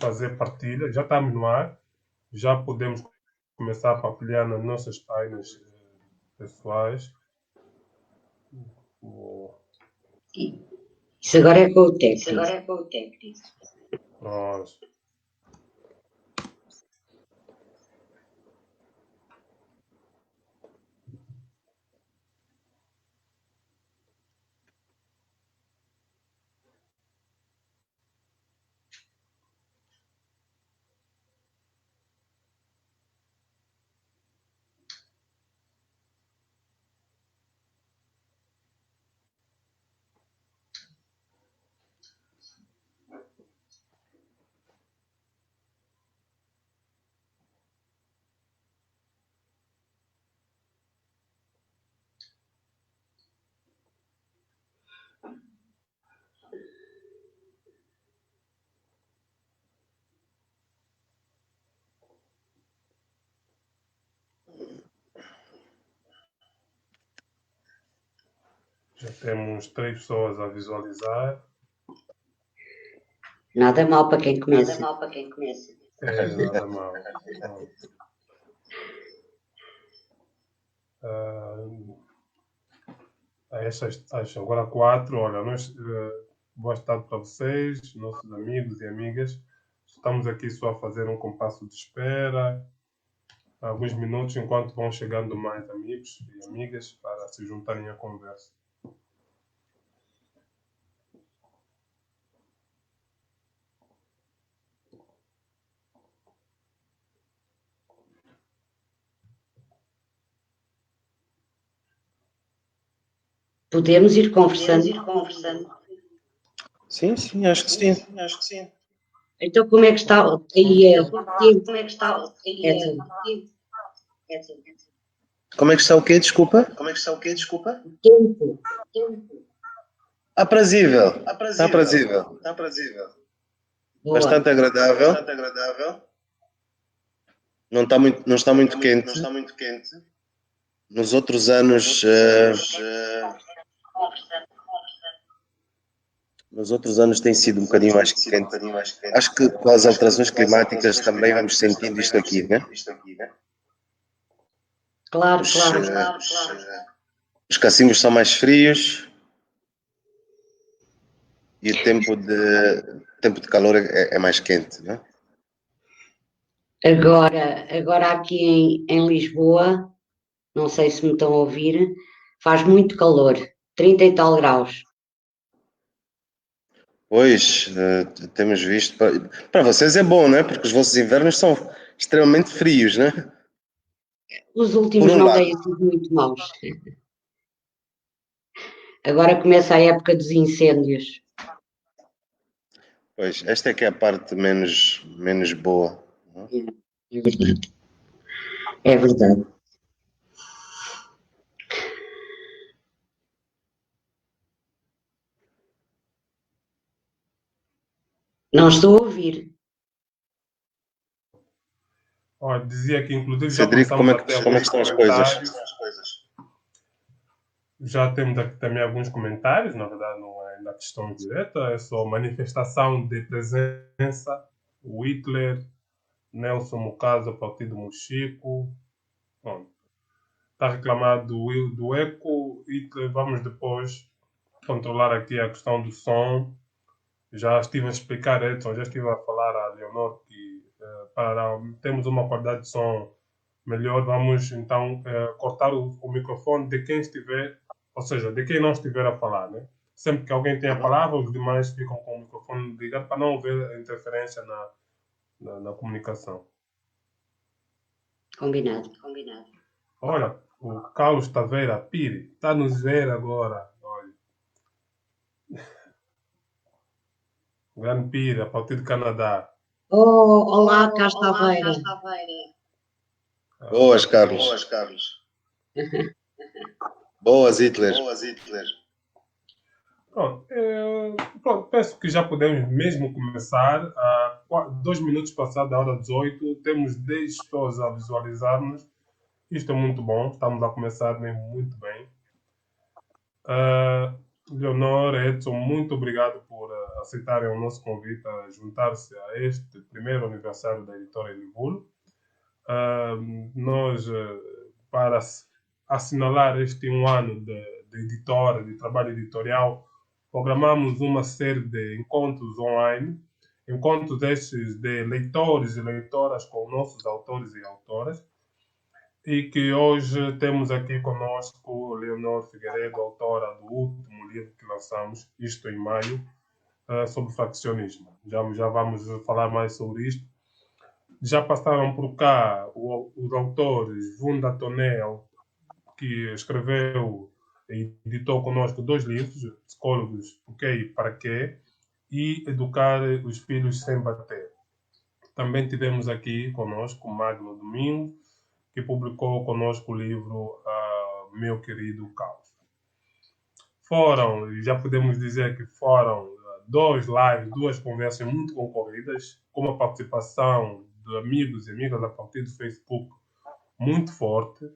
fazer partilha, já estamos no ar, já podemos começar a partilhar nas nossas páginas pessoais. Isso agora é com o técnico. Nós. Já temos 3 pessoas a visualizar. Nada mal para quem começa. É, nada mal. Agora 4. Olha, boa tarde para vocês, nossos amigos e amigas. Estamos aqui só a fazer um compasso de espera. Alguns minutos enquanto vão chegando mais amigos e amigas para se juntarem à conversa. Podemos ir conversando. Sim, acho que sim. Então, como é que está aí o tempo? Como é que está o quê? Desculpa? Tempo. Aprazível. Está aprazível. Boa. Bastante agradável. Não está muito quente. Nos outros anos tem sido um bocadinho mais quente. Acho que com as alterações climáticas também vamos sentindo isto aqui, né? Claro. Os cacimbos são mais frios e o tempo de calor é mais quente, né? Agora aqui em Lisboa, não sei se me estão a ouvir, faz muito calor, 30 e tal graus. Pois, temos visto. Para vocês é bom, né? Porque os vossos invernos são extremamente frios, né? Os últimos Por um não lado. têm sido muito maus. Agora começa a época dos incêndios. Pois, esta é que é a parte menos boa. É verdade. É verdade. Não estou a ouvir. Olha, dizia que inclusive já Cedrico, começamos a ter como é alguns que estão as coisas? comentários. Já temos aqui também alguns comentários, na verdade não é na questão direta, é só manifestação de presença. O Hitler, Nelson Mucaso, Partido Mochico. Bom, está reclamado do eco. Hitler, vamos depois controlar aqui a questão do som. Já estive a explicar, Edson, já estive a falar a Leonor que para termos uma qualidade de som melhor, vamos então cortar o microfone de quem estiver, ou seja, de quem não estiver a falar, né? Sempre que alguém tem a palavra, os demais ficam com o microfone ligado para não haver interferência na comunicação. Combinado. Olha, o Carlos Taveira Pire está nos ver agora. Olha. O grande Pire, a partir do Canadá. Olá, cá está a Veira. Boas, Carlos. Boas, Hitler. Pronto, penso que já podemos mesmo começar. 2 minutos passados da hora 18, temos 10 pessoas a visualizar-nos. Isto é muito bom, estamos a começar mesmo muito bem. Leonor, Edson, muito obrigado por aceitarem o nosso convite a juntar-se a este primeiro aniversário da editora Livulo. Nós, para assinalar este um ano de editora, de trabalho editorial, programamos uma série de encontros online, encontros estes de leitores e leitoras com nossos autores e autoras, e que hoje temos aqui conosco Leonor Figueiredo, autora do último livro que lançamos, isto em maio, sobre faccionismo. Já vamos falar mais sobre isto. Já passaram por cá os autores Vunda Toné, que escreveu e editou conosco 2 livros, Psicólogos, Por quê e Para quê, e Educar os Filhos Sem Bater. Também tivemos aqui conosco Magno Domingo, que publicou conosco o livro Meu Querido Caos. Já podemos dizer que foram 2 conversas muito concorridas, com uma participação de amigos e amigas a partir do Facebook muito forte,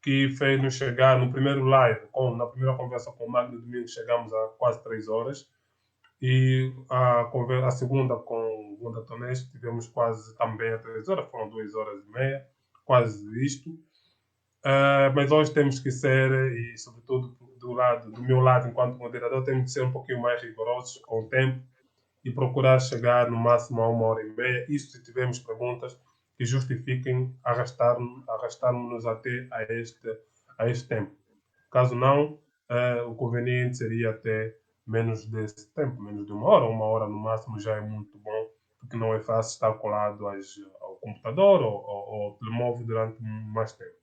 que fez-nos chegar no primeiro live, na primeira conversa com o Magno Domingo, chegamos a quase 3 horas, e a segunda com o Wanda Tonés tivemos quase também a 3 horas, foram 2 horas e meia, quase isto. Mas hoje temos que ser, e sobretudo do meu lado, enquanto moderador, temos que ser um pouquinho mais rigorosos com o tempo e procurar chegar no máximo a 1 hora e meia. Isso se tivermos perguntas que justifiquem arrastarmos-nos até a este tempo. Caso não, o conveniente seria até menos desse tempo, menos de 1 hora no máximo já é muito bom, porque não é fácil estar colado ao computador ou ao telemóvel durante mais tempo.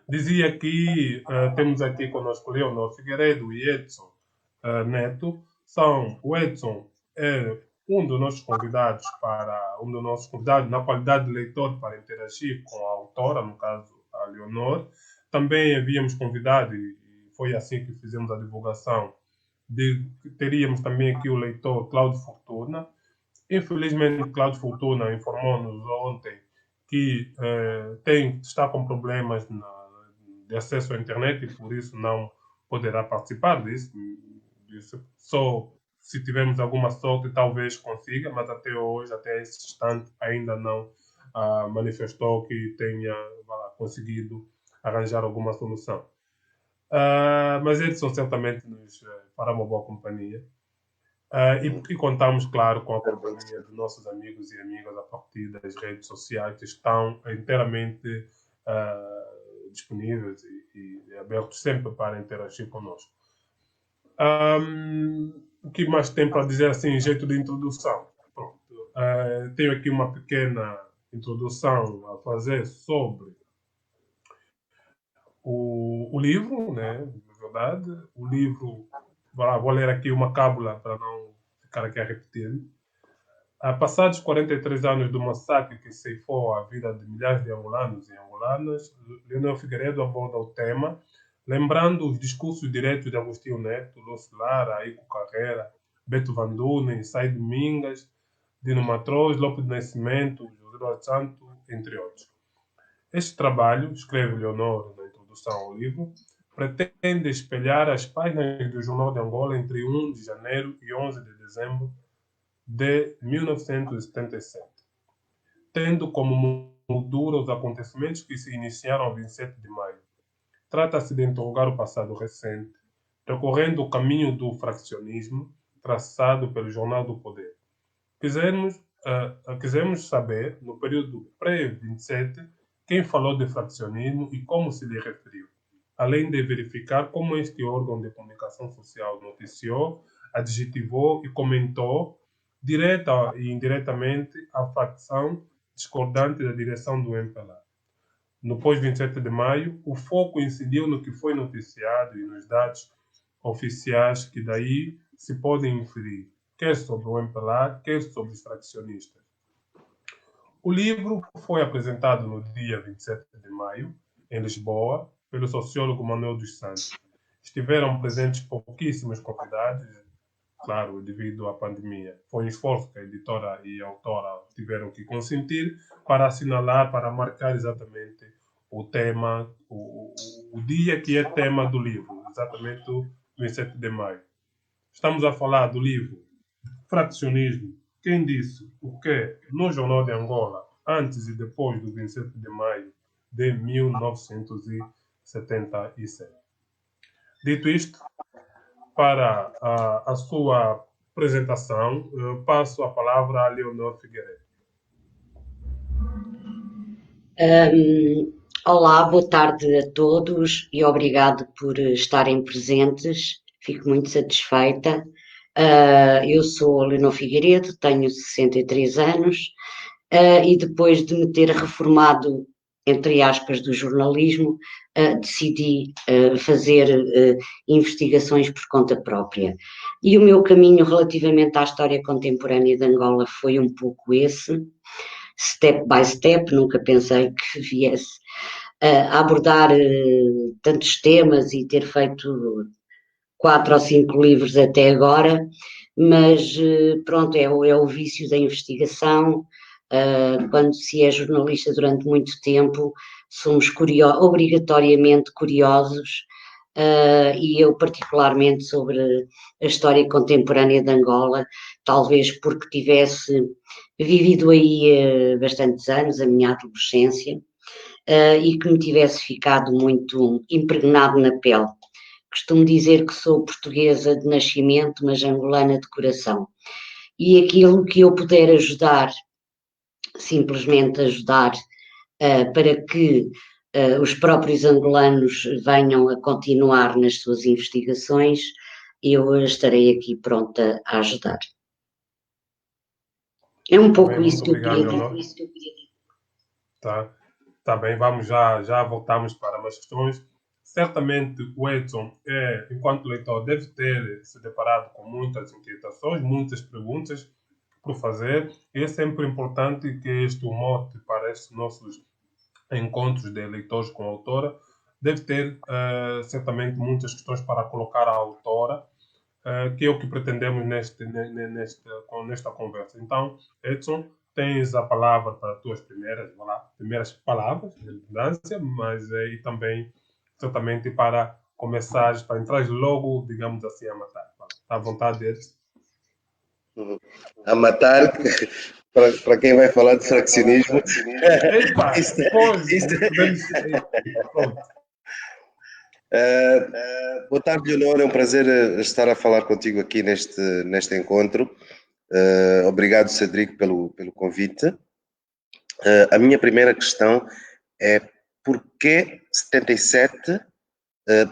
Dizia que temos aqui conosco Leonor Figueiredo e Edson Neto. O Edson é um dos nossos convidados na qualidade de leitor para interagir com a autora, no caso a Leonor. Também havíamos convidado, e foi assim que fizemos a divulgação, teríamos também aqui o leitor Cláudio Fortuna. Infelizmente, Cláudio Fortuna informou-nos ontem que está com problemas de acesso à internet e por isso não poderá participar disso. Só se tivermos alguma sorte talvez consiga, mas até hoje, até esse instante, ainda não manifestou que tenha conseguido arranjar alguma solução. Mas Edson certamente nos fará uma boa companhia. E contamos, claro, com a companhia de nossos amigos e amigas a partir das redes sociais que estão inteiramente disponíveis e abertos sempre para interagir conosco. O que mais tem para dizer assim, em jeito de introdução? Pronto. Tenho aqui uma pequena introdução a fazer sobre o livro, né? Na verdade, o livro, vou ler aqui uma cábula para não ficar aqui a repetir. Passados 43 anos do massacre que ceifou a vida de milhares de angolanos e angolanas, Leonor Figueiredo aborda o tema, lembrando os discursos diretos de Agostinho Neto, Lúcio Lara, Aiko Carreira, Beto Vandune, Said Domingas, Dino Matroz, Lopes de Nascimento, José Eduardo Santo, entre outros. Este trabalho, escreve Leonor na introdução ao livro, pretende espelhar as páginas do Jornal de Angola entre 1 de janeiro e 11 de dezembro de 1977, tendo como moldura os acontecimentos que se iniciaram a 27 de maio. Trata-se de interrogar o passado recente, percorrendo o caminho do fraccionismo traçado pelo Jornal do Poder. Quisemos saber, no período pré-27, quem falou de fraccionismo e como se lhe referiu, além de verificar como este órgão de comunicação social noticiou, adjetivou e comentou, direta e indiretamente, a facção discordante da direção do MPLA. No pós-27 de maio, o foco incidiu no que foi noticiado e nos dados oficiais que daí se podem inferir, quer sobre o MPLA, quer sobre os fraccionistas. O livro foi apresentado no dia 27 de maio, em Lisboa, pelo sociólogo Manuel dos Santos. Estiveram presentes pouquíssimos convidados, claro, devido à pandemia. Foi um esforço que a editora e a autora tiveram que consentir para assinalar, para marcar exatamente o tema, o dia que é tema do livro, exatamente 27 de maio. Estamos a falar do livro Fraccionismo. Quem disse o que no Jornal de Angola, antes e depois do 27 de maio de 1977. Dito isto, para a sua apresentação, eu passo a palavra a Leonor Figueiredo. Olá, boa tarde a todos e obrigado por estarem presentes. Fico muito satisfeita. Eu sou Leonor Figueiredo, tenho 63 anos e depois de me ter reformado, entre aspas, do jornalismo, decidi fazer investigações por conta própria. E o meu caminho relativamente à história contemporânea de Angola foi um pouco esse, step by step, nunca pensei que viesse a abordar tantos temas e ter feito 4 ou 5 livros até agora, mas pronto, é o vício da investigação. Quando se é jornalista durante muito tempo, somos obrigatoriamente curiosos, e eu particularmente sobre a história contemporânea de Angola, talvez porque tivesse vivido aí bastantes anos, a minha adolescência, e que me tivesse ficado muito impregnado na pele. Costumo dizer que sou portuguesa de nascimento, mas angolana de coração. E aquilo que eu puder ajudar, simplesmente ajudar, para que os próprios angolanos venham a continuar nas suas investigações, eu estarei aqui pronta a ajudar. É um pouco isso que eu queria dizer. Tá bem, vamos já voltamos para mais questões. Certamente o Edson, enquanto leitor, deve ter se deparado com muitas inquietações, muitas perguntas por fazer. E é sempre importante que este mote para estes nossos encontros de leitores com a autora deve ter certamente muitas questões para colocar à autora, que é o que pretendemos nesta conversa. Então, Edson, tens a palavra para as tuas primeiras palavras, de redundância, mas e também, certamente, para começares, para entrar logo, digamos assim, a matar. Está à vontade, Edson. A matar, para quem vai falar de fraccionismo. Epa, Boa tarde, Leonor. É um prazer estar a falar contigo aqui neste encontro. Obrigado, Cedric, pelo convite. A minha primeira questão é porquê 77?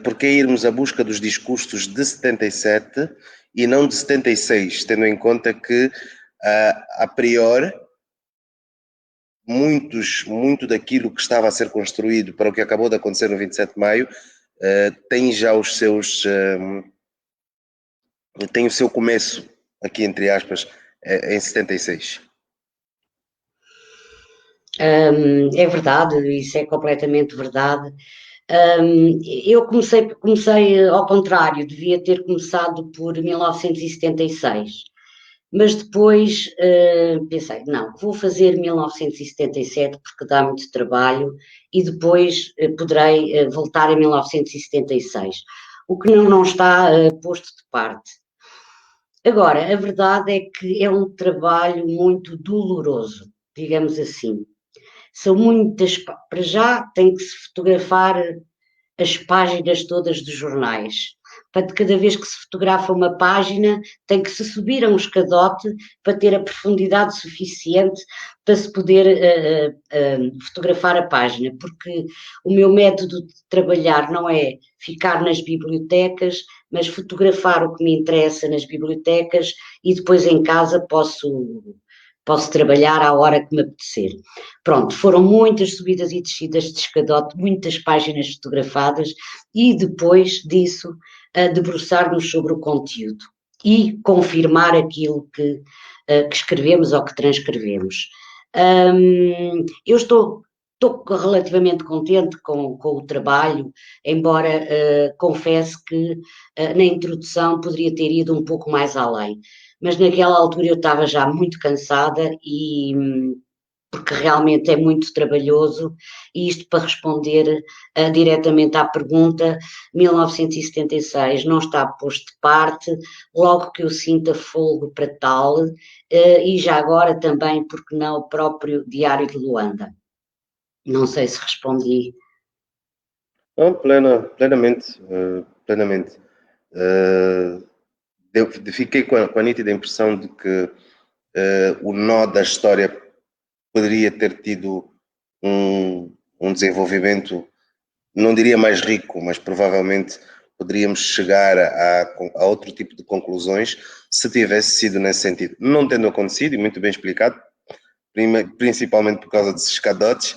Porquê irmos à busca dos discursos de 77 e não de 76, tendo em conta que, a priori, muito daquilo que estava a ser construído para o que acabou de acontecer no 27 de maio tem já os seus... tem o seu começo, aqui entre aspas, em 76. É verdade, isso é completamente verdade. Eu comecei ao contrário, devia ter começado por 1976, mas depois pensei, não, vou fazer 1977 porque dá muito trabalho e depois poderei voltar a 1976, o que não está posto de parte. Agora, a verdade é que é um trabalho muito doloroso, digamos assim. São muitas, para já tem que se fotografar as páginas todas dos jornais. Para cada vez que se fotografa uma página, tem que se subir a um escadote para ter a profundidade suficiente para se poder fotografar a página, porque o meu método de trabalhar não é ficar nas bibliotecas, mas fotografar o que me interessa nas bibliotecas e depois em casa posso trabalhar à hora que me apetecer. Pronto, foram muitas subidas e descidas de escadote, muitas páginas fotografadas e depois disso debruçar-nos sobre o conteúdo e confirmar aquilo que escrevemos ou que transcrevemos. Eu estou relativamente contente com o trabalho, embora confesso que na introdução poderia ter ido um pouco mais além. Mas naquela altura eu estava já muito cansada e porque realmente é muito trabalhoso, e isto para responder diretamente à pergunta, 1976 não está posto de parte, logo que eu sinta folgo para tal, e já agora também, porque não, o próprio Diário de Luanda. Não sei se respondi. Não, plenamente, plenamente. Fiquei com a nítida impressão de que o nó da história poderia ter tido um desenvolvimento, não diria mais rico, mas provavelmente poderíamos chegar a outro tipo de conclusões se tivesse sido nesse sentido. Não tendo acontecido, e muito bem explicado, principalmente por causa desses escadotes,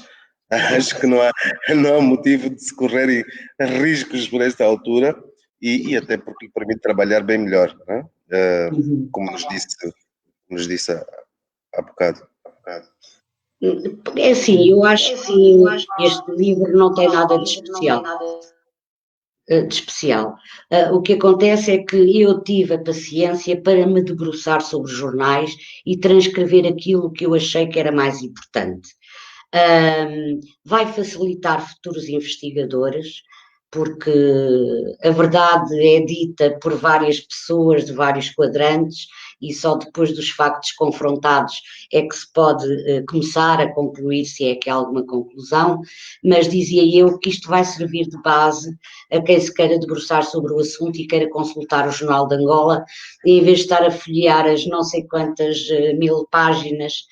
acho que não há motivo de se correrem riscos por esta altura e até porque permite trabalhar bem melhor, né? Como nos disse há bocado. É assim, eu acho que este livro não tem nada de especial. O que acontece é que eu tive a paciência para me debruçar sobre os jornais e transcrever aquilo que eu achei que era mais importante. Vai facilitar futuros investigadores, porque a verdade é dita por várias pessoas de vários quadrantes e só depois dos factos confrontados é que se pode começar a concluir se é que há alguma conclusão, mas dizia eu que isto vai servir de base a quem se queira debruçar sobre o assunto e queira consultar o Jornal de Angola, e em vez de estar a folhear as não sei quantas mil páginas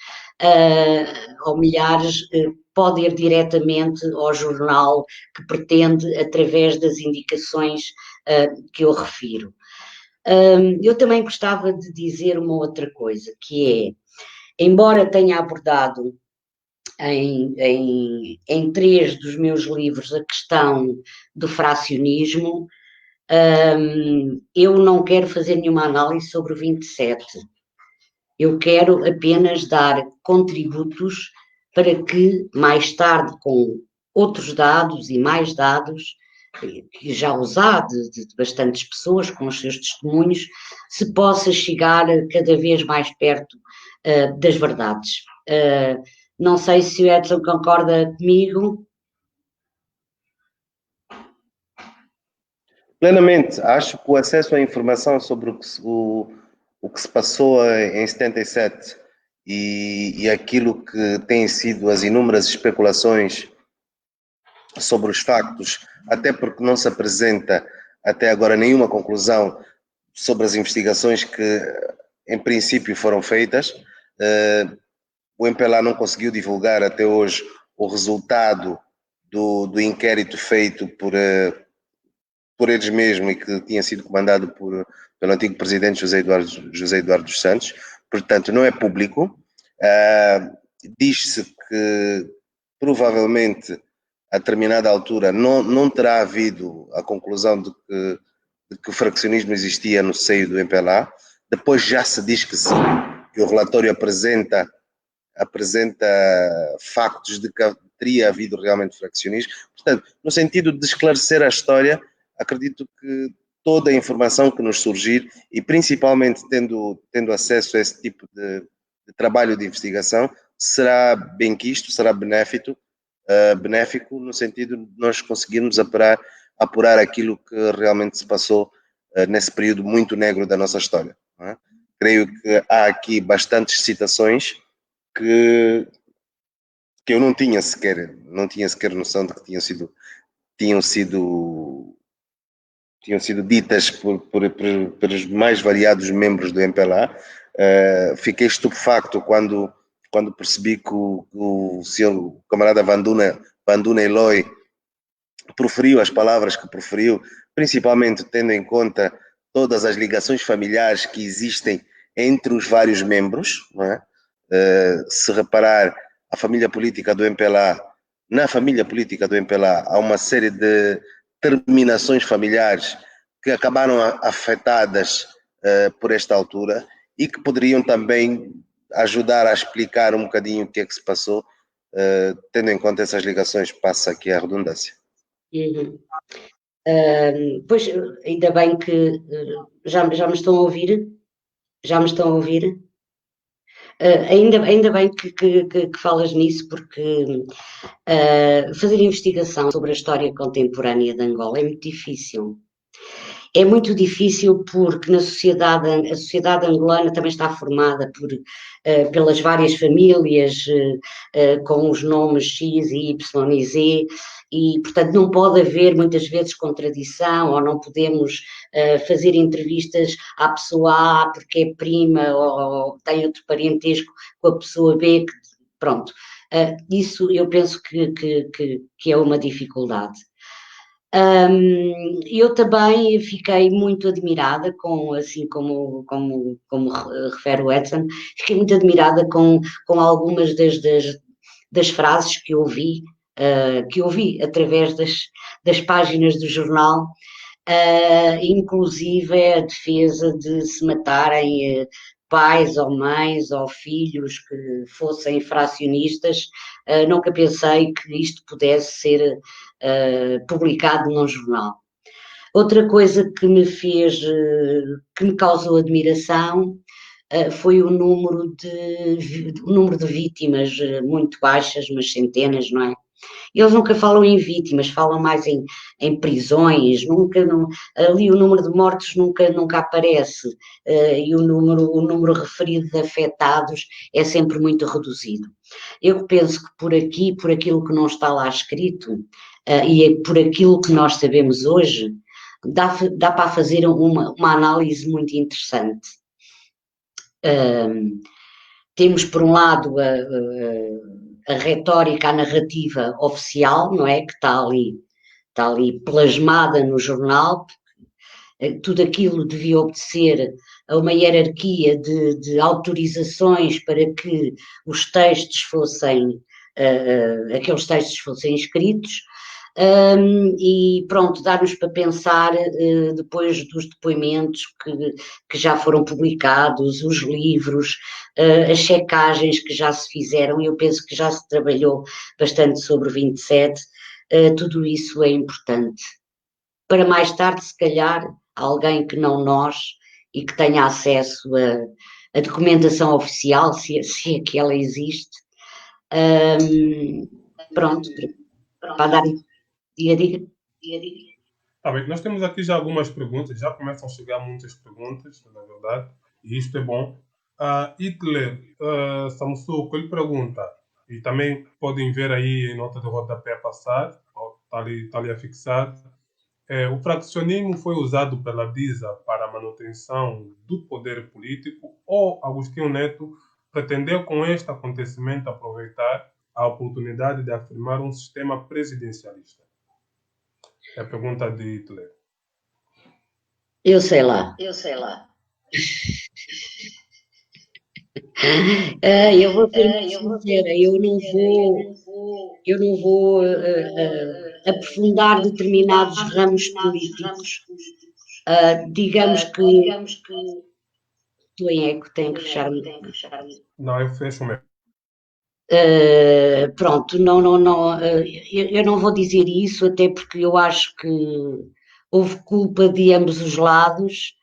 ou milhares, pode ir diretamente ao jornal que pretende através das indicações que eu refiro. Eu também gostava de dizer uma outra coisa, que é, embora tenha abordado em 3 dos meus livros a questão do fracionismo, eu não quero fazer nenhuma análise sobre o 27. Eu quero apenas dar contributos para que mais tarde, com outros dados e mais dados, que já os há de bastantes pessoas com os seus testemunhos, se possa chegar cada vez mais perto das verdades. Não sei se o Edson concorda comigo. Plenamente. Acho que o acesso à informação sobre o que se passou em 77 e aquilo que têm sido as inúmeras especulações sobre os factos, até porque não se apresenta até agora nenhuma conclusão sobre as investigações que, em princípio, foram feitas. O MPLA não conseguiu divulgar até hoje o resultado do inquérito feito por eles mesmos e que tinha sido comandado pelo antigo presidente José Eduardo dos Santos. Portanto, não é público. Diz-se que provavelmente a determinada altura não terá havido a conclusão de que o fraccionismo existia no seio do MPLA. Depois já se diz que sim, que o relatório apresenta factos de que teria havido realmente fraccionismo. Portanto, no sentido de esclarecer a história, acredito que toda a informação que nos surgir, e principalmente tendo acesso a esse tipo de trabalho de investigação, será bem quisto, será benéfico no sentido de nós conseguirmos apurar aquilo que realmente se passou nesse período muito negro da nossa história. Não é? Creio que há aqui bastantes citações que eu não tinha sequer noção de que tinham sido ditas pelos mais variados membros do MPLA. Fiquei estupefacto quando percebi que o senhor camarada Banduna Eloy proferiu as palavras que proferiu, principalmente tendo em conta todas as ligações familiares que existem entre os vários membros, não é? Se reparar, a família política do MPLA, na família política do MPLA, há uma série de terminações familiares que acabaram afetadas por esta altura e que poderiam também ajudar a explicar um bocadinho o que é que se passou, tendo em conta essas ligações, passa aqui a redundância. Uhum. Pois, ainda bem que já me estão a ouvir? Já me estão a ouvir? Ainda bem que falas nisso, porque fazer investigação sobre a história contemporânea de Angola é muito difícil. É muito difícil porque a sociedade angolana também está formada pelas várias famílias com os nomes X, Y e Z, e portanto não pode haver muitas vezes contradição, ou não podemos fazer entrevistas à pessoa A porque é prima ou tem outro parentesco com a pessoa B, pronto. Isso eu penso que é uma dificuldade. Eu também fiquei muito admirada assim como refere o Edson, fiquei muito admirada com algumas das frases que ouvi através das páginas do jornal, inclusive a defesa de se matarem pais ou mães ou filhos que fossem fracionistas. Nunca pensei que isto pudesse ser publicado num jornal. Outra coisa que me causou admiração foi o número de vítimas muito baixas, umas centenas, não é? Eles nunca falam em vítimas, falam mais em prisões, ali o número de mortos nunca aparece, e o número referido de afetados é sempre muito reduzido. Eu penso que por aquilo que não está lá escrito, e é por aquilo que nós sabemos hoje, dá para fazer uma análise muito interessante. Temos, por um lado, a retórica, a narrativa oficial, não é? Que está ali plasmada no jornal. Tudo aquilo devia obedecer a uma hierarquia de autorizações para que os textos aqueles textos fossem escritos. E pronto, dá-nos para pensar depois dos depoimentos que já foram publicados, os livros, as checagens que já se fizeram. Eu penso que já se trabalhou bastante sobre o 27, tudo isso é importante. Para mais tarde, se calhar, alguém que não nós e que tenha acesso a documentação oficial, se é que ela existe, pronto, para dar... Diga. Tá bem, nós temos aqui já algumas perguntas, já começam a chegar muitas perguntas, na verdade, e isto é bom. Hitler Samsuco, ele pergunta, e também podem ver aí em nota de rodapé passar, está ali afixado, o fraccionismo foi usado pela DISA para a manutenção do poder político ou Agostinho Neto pretendeu com este acontecimento aproveitar a oportunidade de afirmar um sistema presidencialista? É a pergunta de Hitler. Eu sei lá. Eu vou ser muito sincera, eu não vou aprofundar determinados ramos políticos. Digamos que estou em eco, tenho que fechar. Não, eu fecho mesmo. Pronto, eu não vou dizer isso, até porque eu acho que houve culpa de ambos os lados,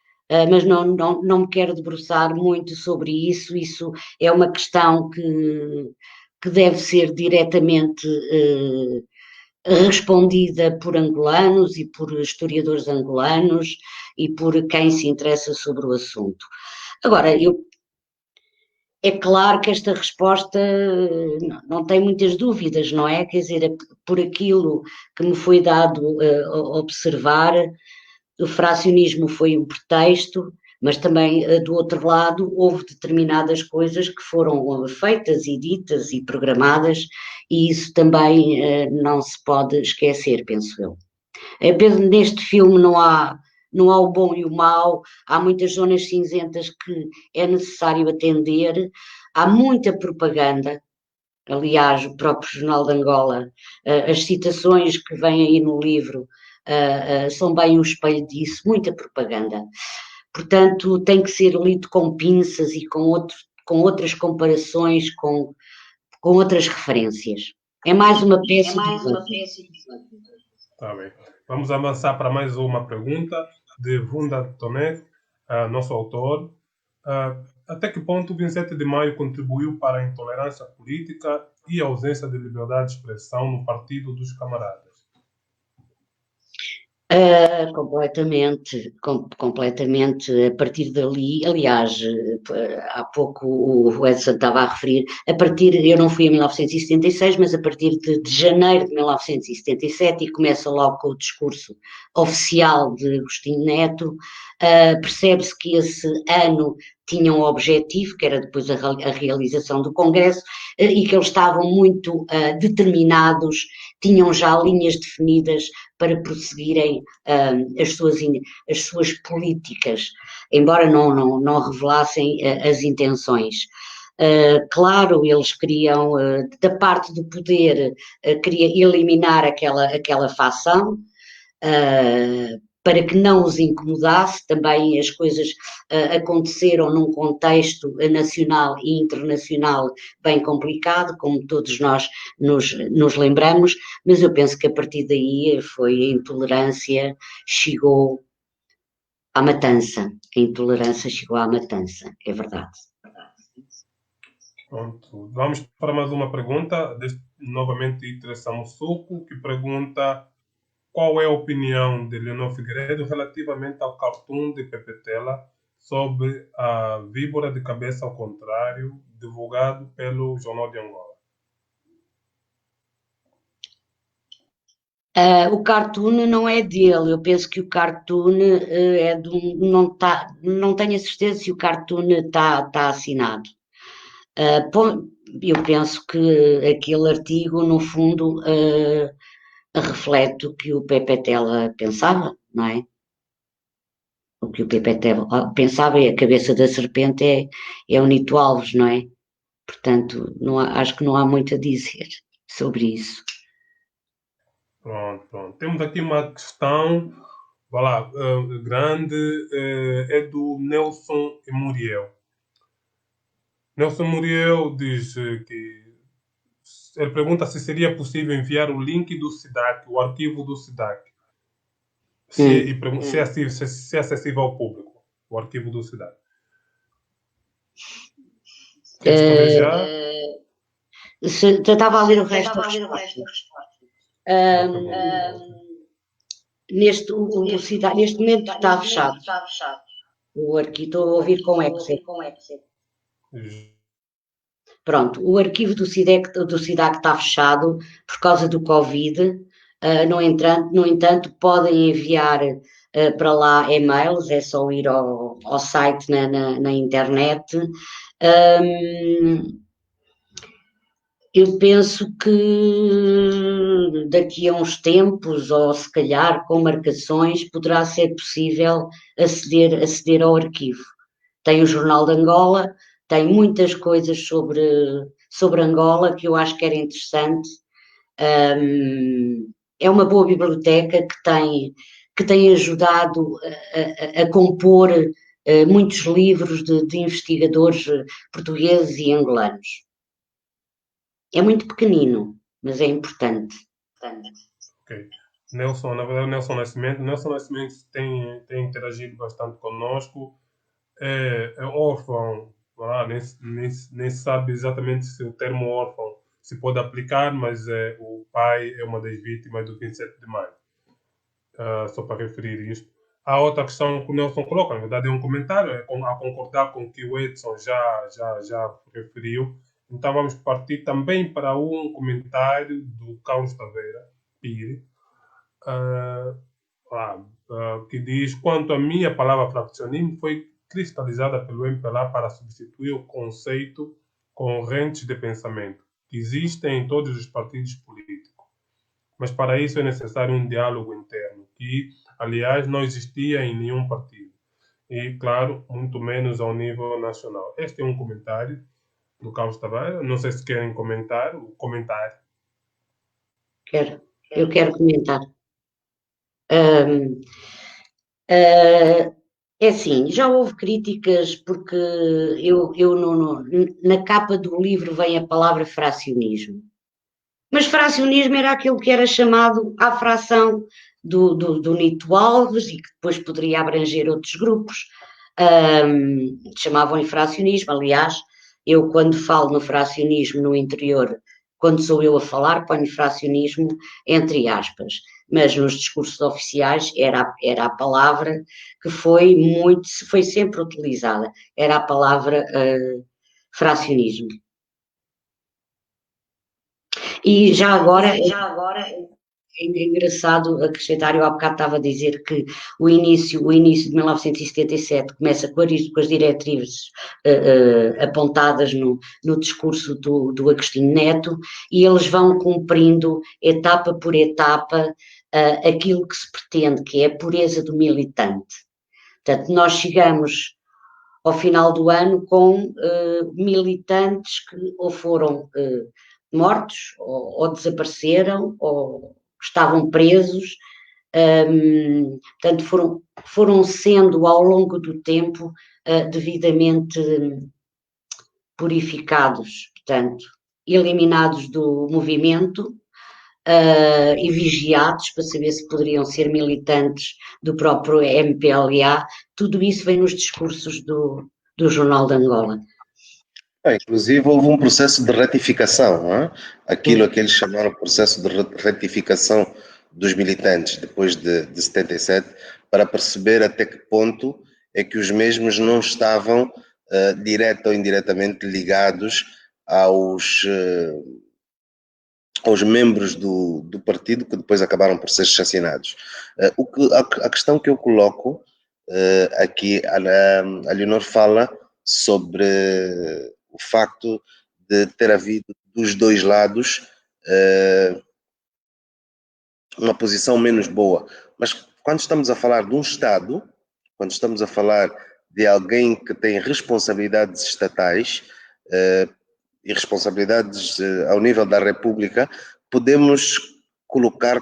mas não me quero debruçar muito sobre isso. Isso é uma questão que deve ser diretamente respondida por angolanos e por historiadores angolanos e por quem se interessa sobre o assunto. Agora, é claro que esta resposta não tem muitas dúvidas, não é? Quer dizer, por aquilo que me foi dado a observar, o fracionismo foi um pretexto, mas também, do outro lado, houve determinadas coisas que foram feitas e ditas e programadas, e isso também não se pode esquecer, penso eu. Neste filme não há o bom e o mau, há muitas zonas cinzentas que é necessário atender, há muita propaganda. Aliás, o próprio Jornal de Angola, as citações que vêm aí no livro são bem um espelho disso, muita propaganda. Portanto, tem que ser lido com pinças e com outras comparações, com outras referências. É mais uma peça. Tá bem. Vamos avançar para mais uma pergunta de Wunda Tonet, nosso autor. até que ponto o 27 de maio contribuiu para a intolerância política e a ausência de liberdade de expressão no Partido dos Camaradas? Completamente. A partir dali, aliás, há pouco o Edson estava a referir, eu não fui em 1976, mas a partir de janeiro de 1977, e começa logo com o discurso oficial de Agostinho Neto, percebe-se que esse ano tinha um objetivo, que era depois a realização do Congresso, e que eles estavam muito determinados, tinham já linhas definidas para prosseguirem as suas políticas, embora não revelassem as intenções. Claro, eles queriam, da parte do poder, queria eliminar aquela facção, para que não os incomodasse. Também as coisas aconteceram num contexto nacional e internacional bem complicado, como todos nós nos lembramos, mas eu penso que a partir daí foi a intolerância chegou à matança. A intolerância chegou à matança, é verdade. Pronto. Vamos para mais uma pergunta, novamente Itre Samussuco, que pergunta: qual é a opinião de Leonor Figueiredo relativamente ao cartoon de Pepe Tela sobre a víbora de cabeça ao contrário, divulgado pelo Jornal de Angola? O cartoon não é dele, eu penso que o cartoon é não tenho a certeza se o cartoon está assinado. Eu penso que aquele artigo, no fundo, reflete o que o Pepe Tela pensava, não é? O que o Pepe Tela pensava, e a cabeça da serpente é o Nito Alves, não é? Portanto, acho que não há muito a dizer sobre isso. Pronto. Temos aqui uma questão, vai lá, grande, é do Nelson Muriel. Nelson Muriel diz que ele pergunta se seria possível enviar o link do SIDAC, o arquivo do SIDAC, se é acessível ao público, o arquivo do SIDAC. Quer responder já? Estava a ler o resto da resposta. Neste momento está fechado. O arquivo, estou a ouvir com Excel. Pronto, o arquivo do SIDAC está fechado por causa do Covid. No entanto, podem enviar para lá e-mails, é só ir ao site na internet. Eu penso que daqui a uns tempos, ou se calhar com marcações, poderá ser possível aceder ao arquivo. Tem o Jornal de Angola, tem muitas coisas sobre Angola que eu acho que era interessante. É uma boa biblioteca que tem ajudado a compor muitos livros de investigadores portugueses e angolanos. É muito pequenino, mas é importante. Ok. Nelson, na verdade, Nelson Nascimento tem interagido bastante conosco. É órfão, nem sabe exatamente se o termo órfão se pode aplicar, mas o pai é uma das vítimas do 27 de maio. Só para referir isto. Há outra questão que o Nelson coloca, na verdade é um comentário, a concordar com o que o Edson já referiu. Então vamos partir também para um comentário do Carlos Taveira Pire, que diz: quanto à minha palavra fraccionismo foi cristalizada pelo MPLA para substituir o conceito correntes de pensamento que existem em todos os partidos políticos. Mas para isso é necessário um diálogo interno, que, aliás, não existia em nenhum partido. E, claro, muito menos ao nível nacional. Este é um comentário do Carlos Tavares. Não sei se querem comentar o comentário. Eu quero comentar. É assim, já houve críticas porque na capa do livro vem a palavra fracionismo. Mas fracionismo era aquilo que era chamado à fração do Nito Alves e que depois poderia abranger outros grupos. chamavam-lhe fracionismo. Aliás, eu quando falo no fracionismo no interior, quando sou eu a falar, ponho fracionismo entre aspas, mas nos discursos oficiais era a palavra que foi sempre utilizada, era a palavra fracionismo. E já agora é engraçado acrescentar, eu há bocado estava a dizer que o início de 1977 começa com as diretrizes apontadas no discurso do Agostinho Neto, e eles vão cumprindo etapa por etapa aquilo que se pretende, que é a pureza do militante. Portanto, nós chegamos ao final do ano com militantes que ou foram mortos, ou desapareceram, ou estavam presos, portanto foram sendo ao longo do tempo devidamente purificados, portanto, eliminados do movimento e vigiados para saber se poderiam ser militantes do próprio MPLA. Tudo isso vem nos discursos do Jornal de Angola. Inclusive houve um processo de retificação, não é? Aquilo que eles chamaram de processo de retificação dos militantes depois de 77, para perceber até que ponto é que os mesmos não estavam direto ou indiretamente ligados aos membros do partido, que depois acabaram por ser assassinados. A questão que eu coloco aqui, a Leonor fala sobre o facto de ter havido dos dois lados uma posição menos boa. Mas quando estamos a falar de um Estado, quando estamos a falar de alguém que tem responsabilidades estatais e responsabilidades ao nível da República, podemos colocar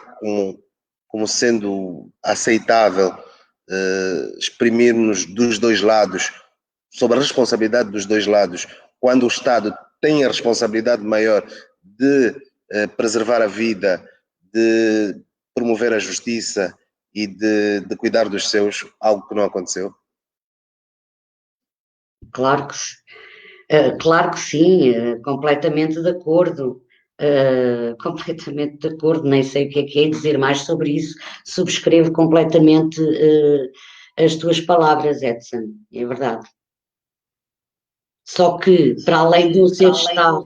como sendo aceitável exprimir-nos dos dois lados, sobre a responsabilidade dos dois lados, quando o Estado tem a responsabilidade maior de preservar a vida, de promover a justiça e de cuidar dos seus, algo que não aconteceu? Claro que sim, completamente de acordo. Completamente de acordo, nem sei o que é dizer mais sobre isso, subscrevo completamente as tuas palavras, Edson, é verdade. Só que, para além de um ser Estado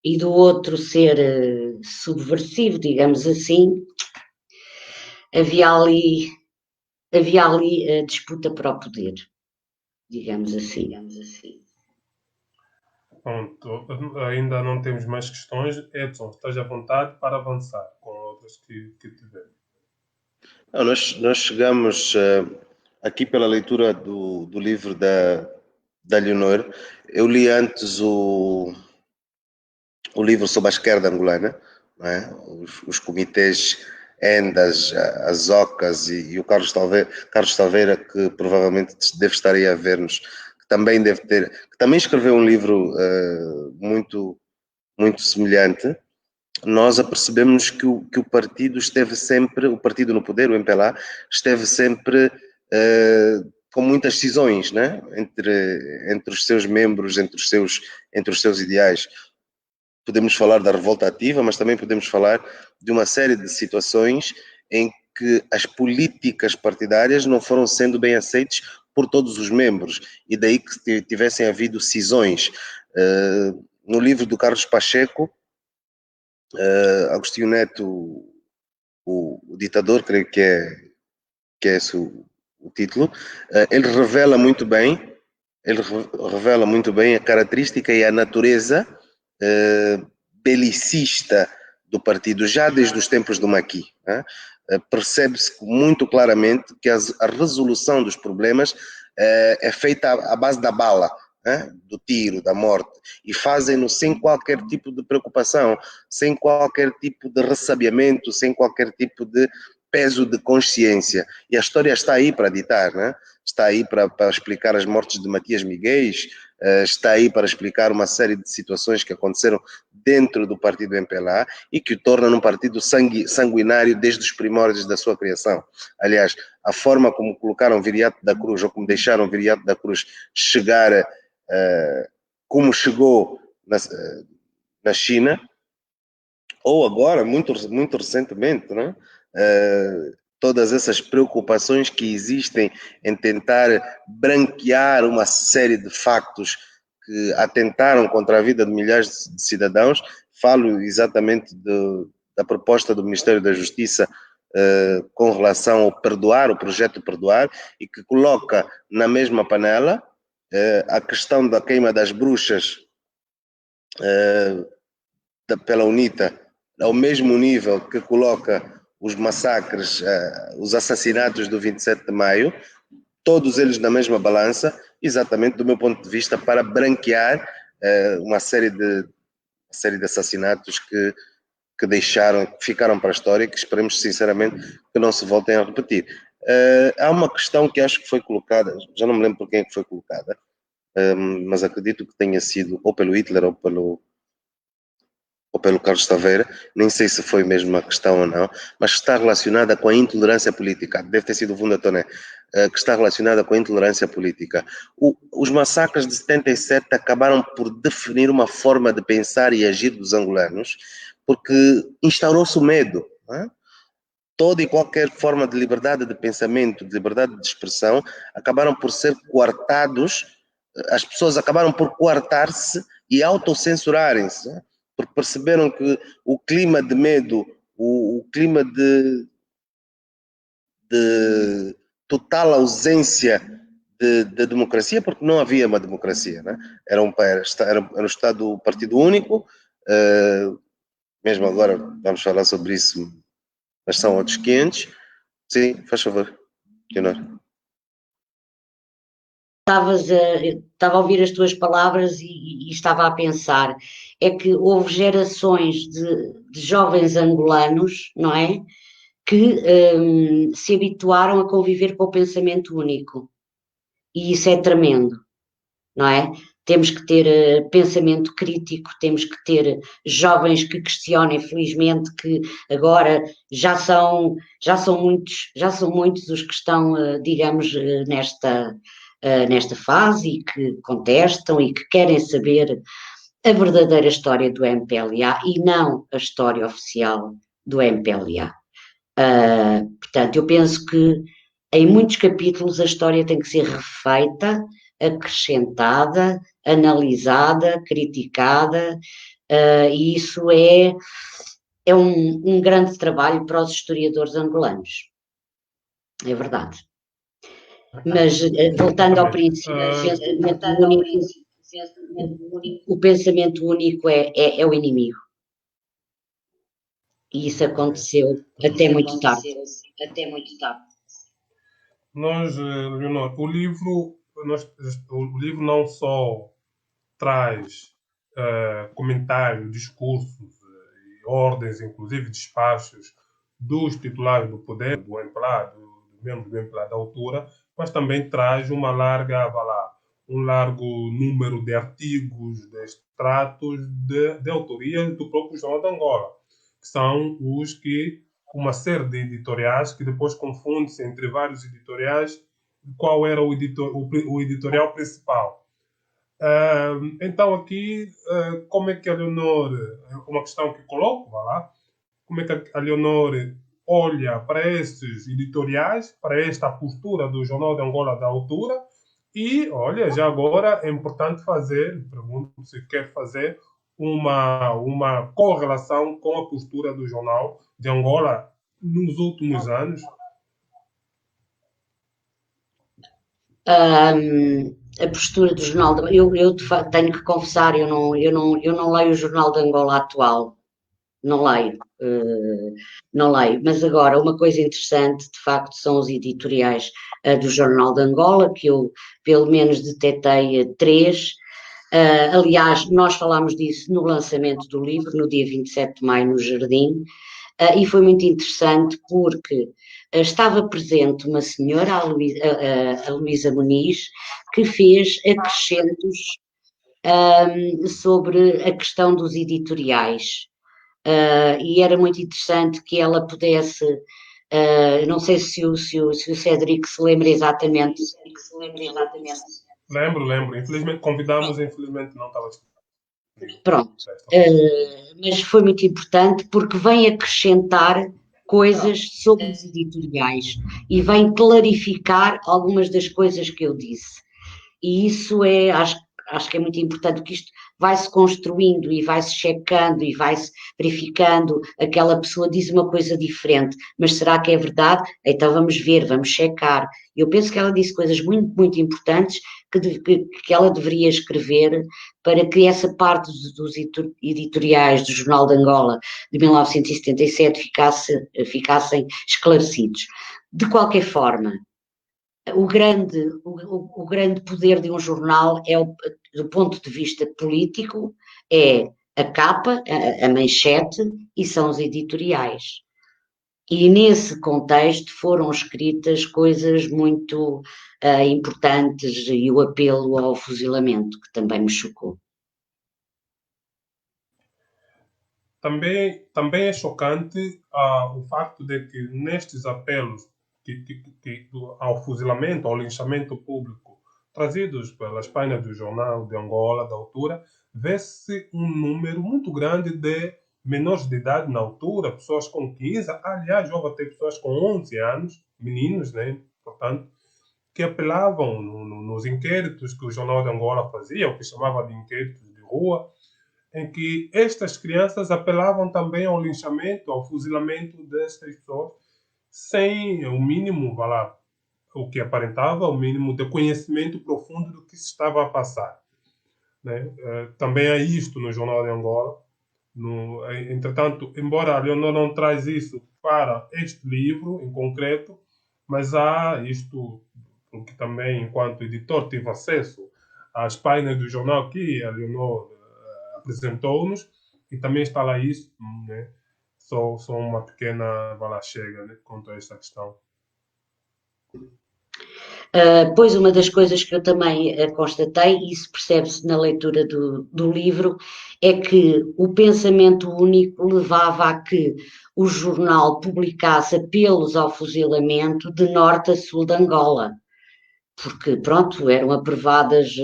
e do outro ser subversivo, digamos assim, havia ali a disputa para o poder, digamos assim. Pronto, ainda não temos mais questões. Edson, esteja à vontade para avançar com outras que tiver. Não, nós chegamos aqui pela leitura do livro da Leonor. Eu li antes o livro sobre a esquerda angolana, não é? Os comitês ENDAS, as OCAS e o Carlos Taveira, que provavelmente deve estar aí a ver-nos, que também escreveu um livro muito, muito semelhante. Nós apercebemos que o partido esteve sempre, o partido no poder, o MPLA, esteve sempre com muitas cisões, né? entre os seus membros, entre os seus ideais. Podemos falar da revolta ativa, mas também podemos falar de uma série de situações em que as políticas partidárias não foram sendo bem aceitas por todos os membros, e daí que tivessem havido cisões. No livro do Carlos Pacheco, Agostinho Neto, o ditador, creio que é esse o título, ele revela muito bem a característica e a natureza belicista do partido, já desde os tempos do Maqui. Percebe-se muito claramente que a resolução dos problemas é feita à base da bala, do tiro, da morte, e fazem-no sem qualquer tipo de preocupação, sem qualquer tipo de ressabiamento, sem qualquer tipo de peso de consciência. E a história está aí para ditar, está aí para explicar as mortes de Matias Miguel, está aí para explicar uma série de situações que aconteceram dentro do partido MPLA e que o torna um partido sanguinário desde os primórdios da sua criação. Aliás, a forma como colocaram Viriato da Cruz, ou como deixaram Viriato da Cruz chegar, como chegou na China, ou agora, muito recentemente, né? Todas essas preocupações que existem em tentar branquear uma série de factos que atentaram contra a vida de milhares de cidadãos. Falo exatamente da proposta do Ministério da Justiça com relação ao perdoar, o projeto Perdoar, e que coloca na mesma panela a questão da queima das bruxas pela UNITA, ao mesmo nível que coloca os massacres, os assassinatos do 27 de maio, todos eles na mesma balança, exatamente do meu ponto de vista, para branquear uma série de assassinatos que ficaram para a história e que esperemos sinceramente que não se voltem a repetir. Há uma questão que acho que foi colocada, já não me lembro por quem é que foi colocada, mas acredito que tenha sido ou pelo Hitler ou pelo Carlos Taveira, nem sei se foi mesmo uma questão ou não, mas está relacionada com a intolerância política, deve ter sido o Vunda Toné, que está relacionada com a intolerância política. Os massacres de 77 acabaram por definir uma forma de pensar e agir dos angolanos, porque instaurou-se o medo, não é? Toda e qualquer forma de liberdade de pensamento, de liberdade de expressão, acabaram por ser coartados, as pessoas acabaram por coartar-se e autocensurarem-se, não é? Porque perceberam que o clima de medo, o clima de total ausência de democracia, porque não havia uma democracia, né? Era um Estado partido único, mesmo agora vamos falar sobre isso, mas são outros 500. Sim, faz favor, Leonor. Estava a ouvir as tuas palavras e estava a pensar, é que houve gerações de jovens angolanos, não é? Que se habituaram a conviver com o pensamento único. E isso é tremendo, não é? Temos que ter pensamento crítico, temos que ter jovens que questionem, felizmente que agora já são muitos os que estão, digamos, nesta fase e que contestam e que querem saber a verdadeira história do MPLA e não a história oficial do MPLA. Portanto, eu penso que em muitos capítulos a história tem que ser refeita, acrescentada, analisada, criticada, e isso é um grande trabalho para os historiadores angolanos. É verdade. Mas, voltando ao princípio, o pensamento único é o inimigo. E isso aconteceu até muito tarde. Nós, Leonor, o livro não só traz comentários, discursos e ordens, inclusive despachos dos titulares do poder, do MPLA, do membro do MPLA da altura, mas também traz um largo número de artigos, de extratos de autoria do próprio Jornal de Angola, que são os que, uma série de editoriais, que depois confunde-se entre vários editoriais, qual era o editorial principal. Então aqui, como é que a Leonor, uma questão que coloco, como é que a Leonor olha para esses editoriais, para esta postura do Jornal de Angola da altura, e, olha, já agora é importante pergunto se quer fazer uma correlação com a postura do Jornal de Angola nos últimos anos. A postura do Jornal de Angola, eu tenho que confessar, eu não leio o Jornal de Angola atual, não leio, mas agora uma coisa interessante de facto são os editoriais do Jornal de Angola, que eu pelo menos detetei 3. Aliás, nós falámos disso no lançamento do livro, no dia 27 de maio, no Jardim, e foi muito interessante porque estava presente uma senhora, a Luísa Muniz, que fez acrescentos sobre a questão dos editoriais. E era muito interessante que ela pudesse, não sei se o Cédric se lembra exatamente. Lembro. Infelizmente convidámos, infelizmente não estava disponível. Pronto. Mas foi muito importante porque vem acrescentar coisas sobre os editoriais e vem clarificar algumas das coisas que eu disse. E isso acho que é muito importante, porque isto vai-se construindo e vai-se checando e vai-se verificando. Aquela pessoa diz uma coisa diferente, mas será que é verdade? Então vamos ver, vamos checar. Eu penso que ela disse coisas muito, muito importantes que ela deveria escrever para que essa parte dos editoriais do Jornal de Angola de 1977 ficassem esclarecidos. De qualquer forma, o grande poder de um jornal é, do ponto de vista político, é a capa, a manchete e são os editoriais. E nesse contexto foram escritas coisas muito importantes e o apelo ao fuzilamento, que também me chocou. Também é chocante o facto de que nestes apelos ao fuzilamento, ao linchamento público, trazidos pelas páginas do Jornal de Angola, da altura, vê-se um número muito grande de menores de idade na altura, pessoas com 15, aliás, houve até pessoas com 11 anos, meninos, né, portanto, que apelavam nos inquéritos que o Jornal de Angola fazia, o que chamava de inquéritos de rua, em que estas crianças apelavam também ao linchamento, ao fuzilamento destas pessoas, sem o mínimo, o que aparentava, o mínimo de conhecimento profundo do que se estava a passar. Né? Também há isto no Jornal de Angola. Entretanto, embora a Leonor não traz isso para este livro em concreto, mas há isto, porque também, enquanto editor, tive acesso às páginas do jornal que a Leonor apresentou-nos, e também está lá isso, né? Só uma pequena chega, né, quanto a esta questão. Pois uma das coisas que eu também constatei, e isso percebe-se na leitura do livro, é que o pensamento único levava a que o jornal publicasse apelos ao fuzilamento de norte a sul de Angola. Porque, pronto, eram aprovadas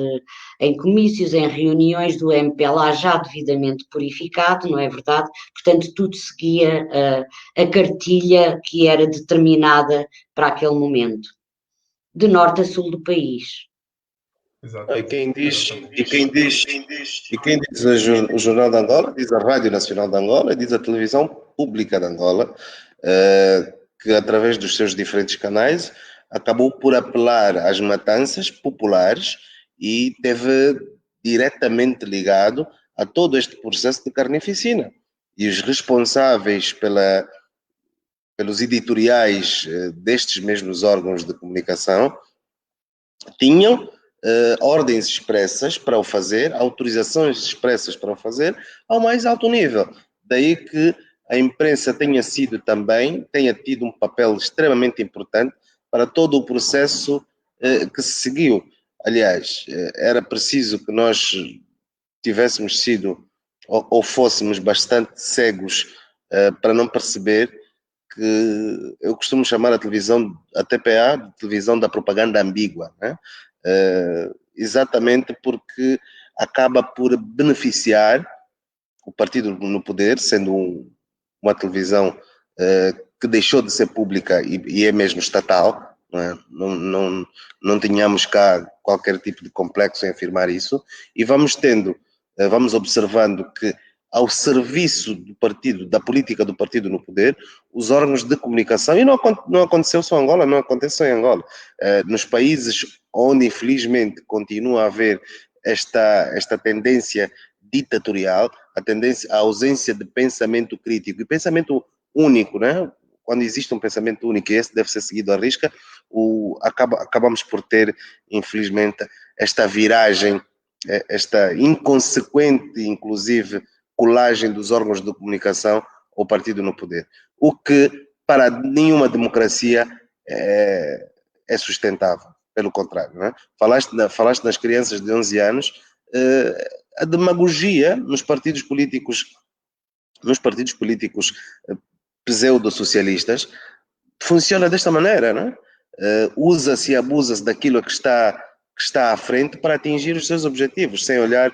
em comícios, em reuniões do MPLA já devidamente purificado, não é verdade? Portanto, tudo seguia a cartilha que era determinada para aquele momento, de norte a sul do país. E quem diz o Jornal de Angola, diz a Rádio Nacional de Angola, diz a Televisão Pública de Angola, que através dos seus diferentes canais acabou por apelar às matanças populares e teve diretamente ligado a todo este processo de carnificina. E os responsáveis pelos editoriais destes mesmos órgãos de comunicação tinham ordens expressas para o fazer, autorizações expressas para o fazer, ao mais alto nível. Daí que a imprensa tenha tido um papel extremamente importante para todo o processo que se seguiu. Aliás, era preciso que nós tivéssemos sido ou fôssemos bastante cegos para não perceber que eu costumo chamar a televisão, a TPA, de televisão da propaganda ambígua, né? Exatamente porque acaba por beneficiar o partido no poder, sendo uma televisão que deixou de ser pública e é mesmo estatal, não tínhamos cá qualquer tipo de complexo em afirmar isso, e vamos observando que ao serviço do partido, da política do partido no poder, os órgãos de comunicação, e não aconteceu só em Angola, não aconteceu em Angola, nos países onde infelizmente continua a haver esta tendência ditatorial, a ausência de pensamento crítico e pensamento único, né? Quando existe um pensamento único e esse deve ser seguido à risca, acabamos por ter, infelizmente, esta viragem, esta inconsequente, inclusive, colagem dos órgãos de comunicação ao partido no poder. O que, para nenhuma democracia, é sustentável. Pelo contrário, né? Falaste das crianças de 11 anos, a demagogia nos partidos políticos pseudo-socialistas funciona desta maneira, não é? Usa-se e abusa-se daquilo que está à frente para atingir os seus objetivos, sem olhar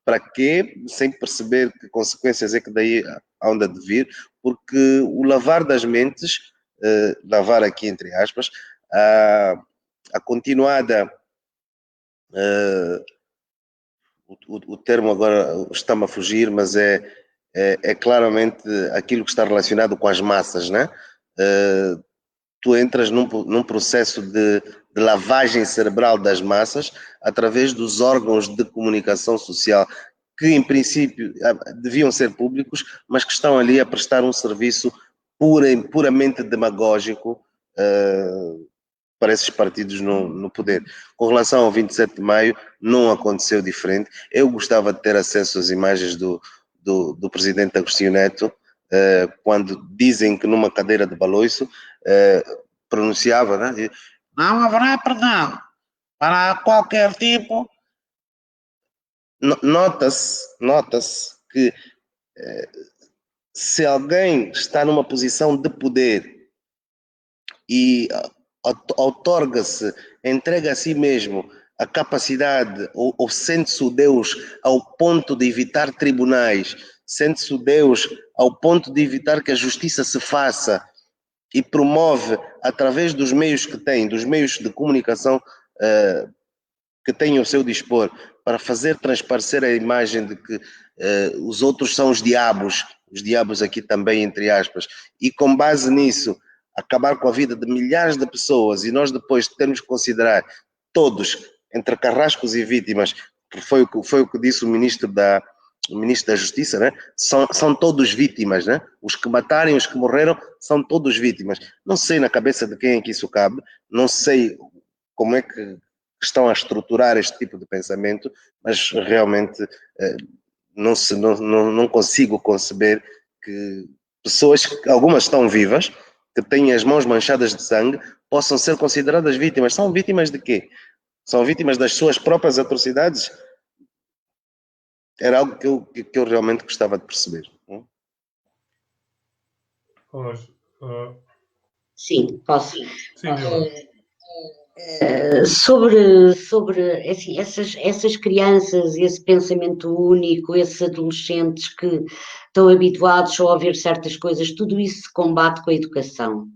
para quê, sem perceber que consequências é que daí há de vir, porque o lavar das mentes, lavar aqui entre aspas, a continuada, o termo agora está-me a fugir, mas é claramente aquilo que está relacionado com as massas, né? Tu entras num processo de lavagem cerebral das massas através dos órgãos de comunicação social, que em princípio deviam ser públicos, mas que estão ali a prestar um serviço puramente demagógico para esses partidos no poder. Com relação ao 27 de maio, não aconteceu diferente. Eu gostava de ter acesso às imagens do presidente Agostinho Neto, quando dizem que numa cadeira de baloiço pronunciava, né? Não haverá perdão para qualquer tipo. Nota-se que se alguém está numa posição de poder e outorga-se, entrega a si mesmo a capacidade, ou sente-se o Deus ao ponto de evitar tribunais, sente-se o Deus ao ponto de evitar que a justiça se faça e promove, através dos meios que tem, dos meios de comunicação que tem ao seu dispor, para fazer transparecer a imagem de que os outros são os diabos aqui também, entre aspas, e com base nisso acabar com a vida de milhares de pessoas, e nós depois temos que considerar todos, entre carrascos e vítimas, que foi o que disse o ministro da Justiça, né? São todos vítimas, né? Os que mataram, os que morreram, são todos vítimas. Não sei na cabeça de quem é que isso cabe, não sei como é que estão a estruturar este tipo de pensamento, mas realmente não consigo conceber que pessoas, algumas estão vivas, que têm as mãos manchadas de sangue, possam ser consideradas vítimas. São vítimas de quê? São vítimas das suas próprias atrocidades? Era algo que eu realmente gostava de perceber. Sim, posso. Sim, Vila. Sobre assim, essas crianças, esse pensamento único, esses adolescentes que estão habituados só a ver certas coisas, tudo isso se combate com a educação.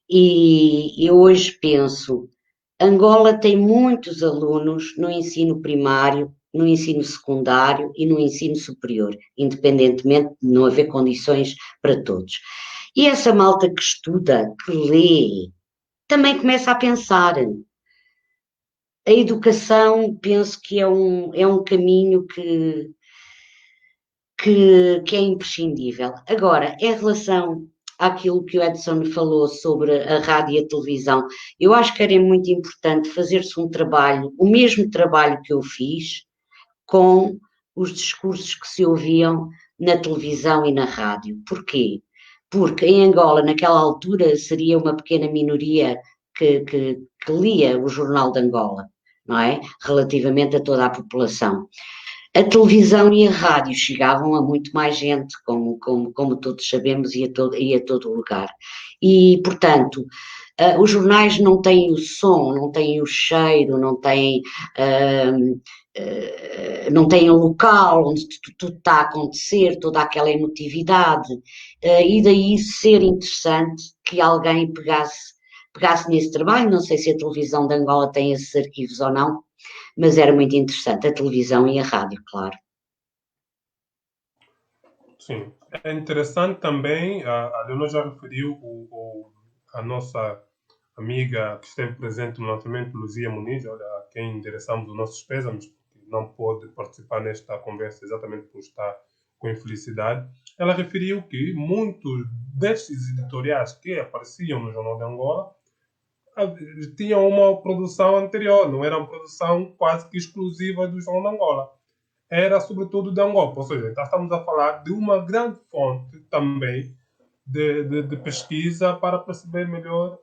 E eu hoje penso, Angola tem muitos alunos no ensino primário, no ensino secundário e no ensino superior, independentemente de não haver condições para todos. E essa malta que estuda, que lê, também começa a pensar. A educação, penso que é um caminho que é imprescindível. Agora, em relação àquilo que o Edson falou sobre a rádio e a televisão, eu acho que era muito importante fazer-se um trabalho, o mesmo trabalho que eu fiz, com os discursos que se ouviam na televisão e na rádio. Porquê? Porque em Angola, naquela altura, seria uma pequena minoria que lia o Jornal de Angola, não é? Relativamente a toda a população. A televisão e a rádio chegavam a muito mais gente, como todos sabemos, e a todo lugar. E, portanto, os jornais não têm o som, não têm o cheiro, não têm o local onde tudo está a acontecer, toda aquela emotividade, e daí ser interessante que alguém pegasse nesse trabalho. Não sei se a televisão de Angola tem esses arquivos ou não, mas era muito interessante, a televisão e a rádio, claro. Sim. É interessante também, a Leonor já referiu a nossa amiga que esteve presente no lançamento, Luzia Muniz, a quem endereçamos os nossos pésames, porque não pôde participar nesta conversa exatamente por estar com infelicidade. Ela referiu que muitos destes editoriais que apareciam no Jornal de Angola tinham uma produção anterior, não era uma produção quase que exclusiva do Jornal de Angola. Era sobretudo de Angola, ou seja, então estamos a falar de uma grande fonte também de pesquisa para perceber melhor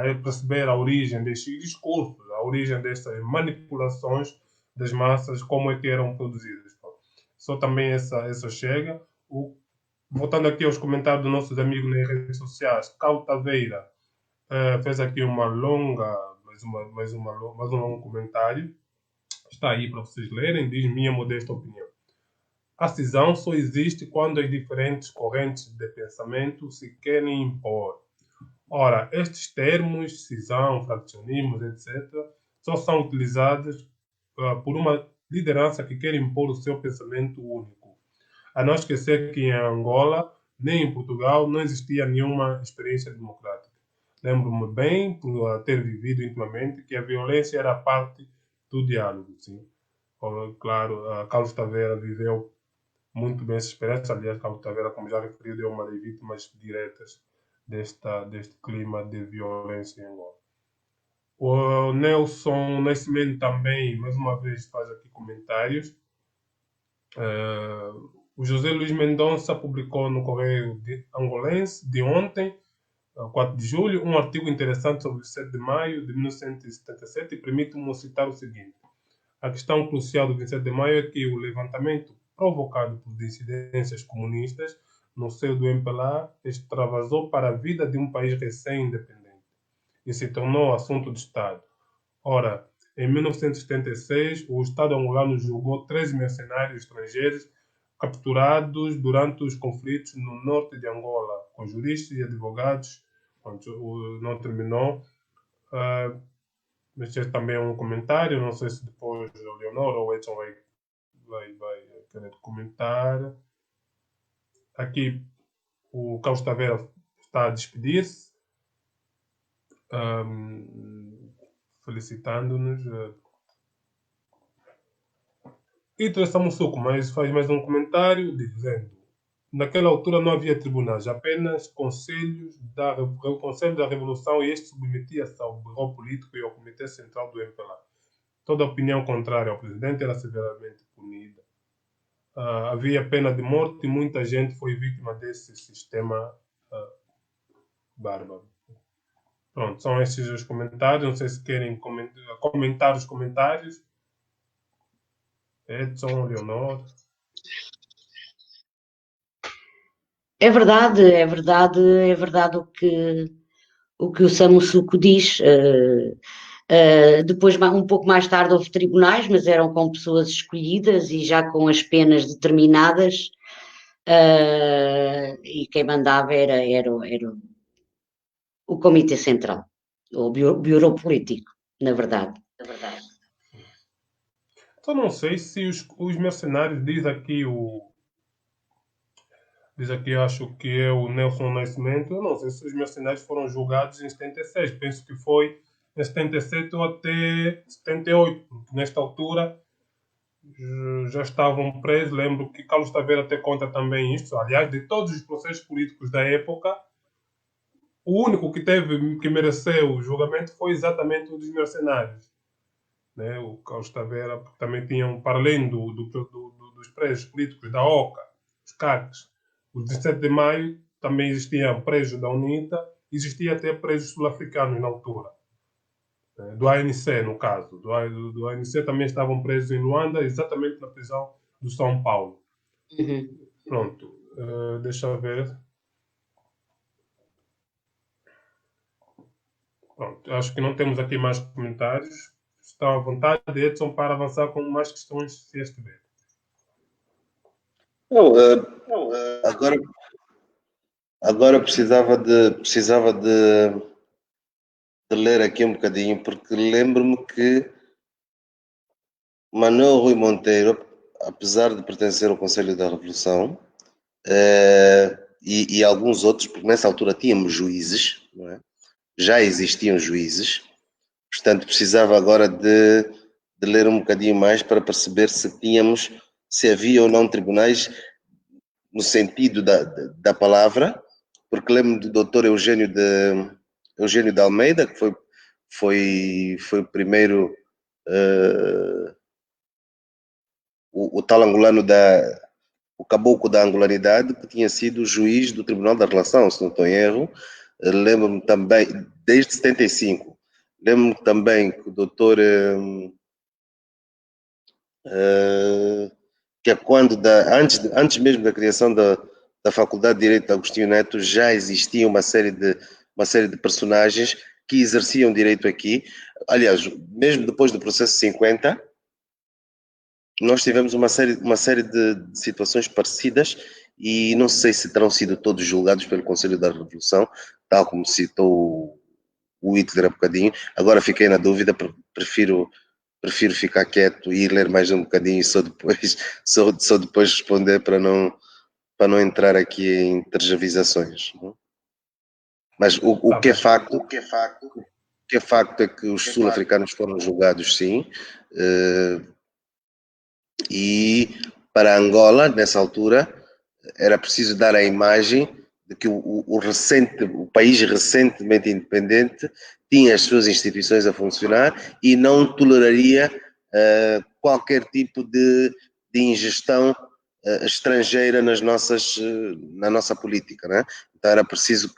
é perceber a origem destes discursos, a origem destas manipulações das massas, como é que eram produzidas. Só também essa chega. Voltando aqui aos comentários dos nossos amigos nas redes sociais, Cal Taveira fez aqui mais um longo comentário. Está aí para vocês lerem, diz minha modesta opinião. A cisão só existe quando as diferentes correntes de pensamento se querem impor. Ora, estes termos, cisão, fraccionismo, etc., só são utilizados por uma liderança que quer impor o seu pensamento único. A não esquecer que em Angola, nem em Portugal, não existia nenhuma experiência democrática. Lembro-me bem, por ter vivido intimamente, que a violência era parte do diálogo. Sim. Claro, Carlos Taveira viveu muito bem essa experiência. Aliás, Carlos Taveira, como já referi, é uma das vítimas diretas deste clima de violência em Angola. O Nelson Nascimento também, mais uma vez, faz aqui comentários. O José Luiz Mendonça publicou no Correio Angolense de ontem, 4 de julho, um artigo interessante sobre o 7 de maio de 1977 e permite-me citar o seguinte. A questão crucial do 27 de maio é que o levantamento provocado por dissidências comunistas no seio do MPLA extravasou para a vida de um país recém-independente e se tornou assunto de Estado. Ora, em 1976, o Estado angolano julgou 13 mercenários estrangeiros capturados durante os conflitos no norte de Angola, com juristas e advogados. Não terminou. Este também é um comentário, não sei se depois o Leonor ou o Edson vai querer comentar. Aqui o Carlos Taveira está a despedir-se, felicitando-nos. E Samussuco, mas faz mais um comentário dizendo: naquela altura não havia tribunais, apenas conselhos o Conselho da Revolução, e este submetia-se ao Bureau Político e ao Comitê Central do MPLA. Toda opinião contrária ao presidente era severamente punida. Havia pena de morte e muita gente foi vítima desse sistema bárbaro. Pronto, são esses os comentários. Não sei se querem comentar os comentários. Edson, Leonor. É verdade, é verdade, é verdade o que o Samussuco diz. Depois, um pouco mais tarde, houve tribunais, mas eram com pessoas escolhidas e já com as penas determinadas. E quem mandava era o Comitê Central, o Bureau Político, na verdade. Então não sei se os mercenários, diz aqui, acho que é o Nelson Nascimento, eu não sei se os mercenários foram julgados em 76, penso que foi em 77 ou até 78, porque nesta altura já estavam presos. Lembro que Carlos Taveira até conta também isto. Aliás, de todos os processos políticos da época, o único que mereceu o julgamento foi exatamente o dos mercenários. Né? O Carlos Taveira também tinham, para além dos presos políticos da OCA, os CACs, o 17 de maio, também existiam presos da UNITA, existia até presos sul-africanos na altura. Do ANC, no caso. Do ANC também estavam presos em Luanda, exatamente na prisão do São Paulo. Pronto. Deixa eu ver. Pronto. Acho que não temos aqui mais comentários. Estão à vontade, Edson, para avançar com mais questões, se as tiver. Agora precisava de ler aqui um bocadinho, porque lembro-me que Manuel Rui Monteiro, apesar de pertencer ao Conselho da Revolução, e alguns outros, porque nessa altura tínhamos juízes, não é? Já existiam juízes, portanto precisava agora de ler um bocadinho mais para perceber se havia ou não tribunais no sentido da palavra, porque lembro do Dr. Eugênio de Almeida, que foi o primeiro, o tal angolano o caboclo da angolaridade, que tinha sido juiz do Tribunal da Relação, se não estou em erro, lembro-me também, desde 75, lembro-me também que o doutor, que é quando, antes mesmo da criação da Faculdade de Direito de Agostinho Neto, já existia uma série de personagens que exerciam direito aqui. Aliás, mesmo depois do processo 50, nós tivemos uma série de situações parecidas e não sei se terão sido todos julgados pelo Conselho da Revolução, tal como citou o Hitler há bocadinho. Agora fiquei na dúvida, prefiro ficar quieto e ir ler mais um bocadinho e só depois responder para não entrar aqui em tergiversações. Mas o que é facto é que os sul-africanos foram julgados, sim, e para Angola, nessa altura, era preciso dar a imagem de que o país recentemente independente tinha as suas instituições a funcionar e não toleraria qualquer tipo de ingestão estrangeira na nossa política, né? Então era preciso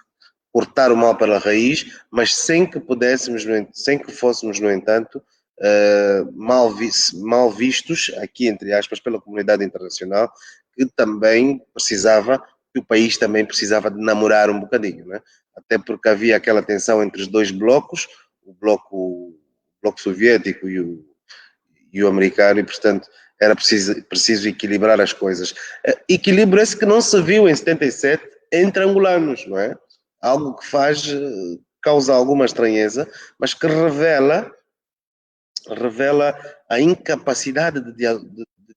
cortar o mal pela raiz, mas sem que fôssemos, no entanto, mal vistos, aqui entre aspas, pela comunidade internacional, que também que o país também precisava de namorar um bocadinho, né? Até porque havia aquela tensão entre os dois blocos, o bloco soviético e o americano, e portanto era preciso equilibrar as coisas. Equilíbrio esse que não se viu em 77 entre angolanos, não é? Algo que causa alguma estranheza, mas que revela a incapacidade de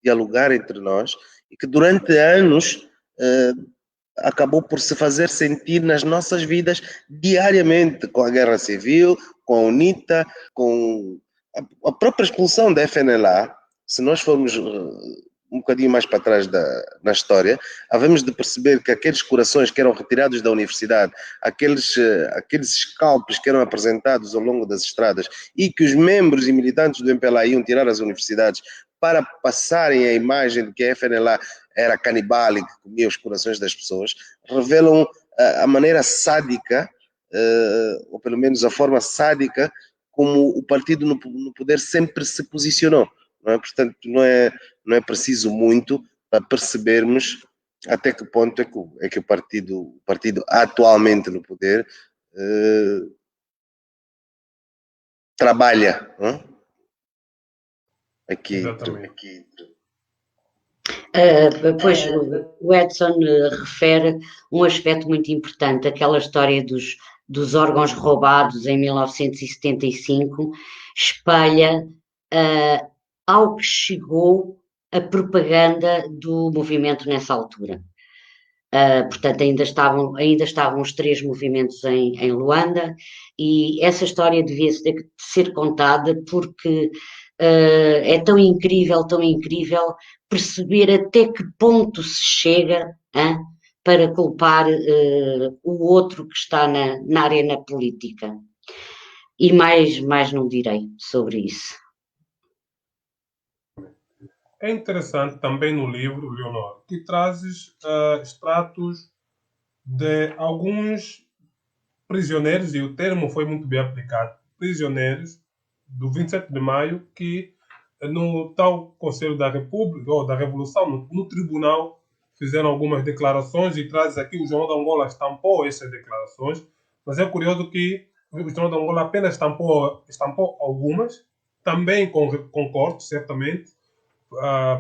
dialogar entre nós e que durante anos acabou por se fazer sentir nas nossas vidas diariamente, com a guerra civil, com a UNITA, com a própria expulsão da FNLA. Se nós formos um bocadinho mais para trás na história, havemos de perceber que aqueles corações que eram retirados da universidade, aqueles scalpes que eram apresentados ao longo das estradas e que os membros e militantes do MPLA iam tirar às universidades para passarem a imagem de que a FNLA era canibal e que comia os corações das pessoas, revelam a maneira sádica, ou pelo menos a forma sádica, como o partido no poder sempre se posicionou. Não é? Portanto, não é preciso muito para percebermos até que ponto é que o partido atualmente no poder trabalha, não é? Aqui. Pois o Edson refere um aspecto muito importante, aquela história dos órgãos roubados em 1975, espelha ao que chegou a propaganda do movimento nessa altura. Portanto, ainda estavam os três movimentos em Luanda, e essa história devia ser contada porque é tão incrível perceber até que ponto se chega para culpar o outro que está na arena política. E mais não direi sobre isso. É interessante também no livro, Leonor, que trazes extratos de alguns prisioneiros, e o termo foi muito bem aplicado, prisioneiros do 27 de maio, que no tal Conselho da República, ou da Revolução, no tribunal, fizeram algumas declarações, e traz aqui o João de Angola estampou essas declarações, mas é curioso que o João de Angola apenas estampou algumas, também com cortes, certamente,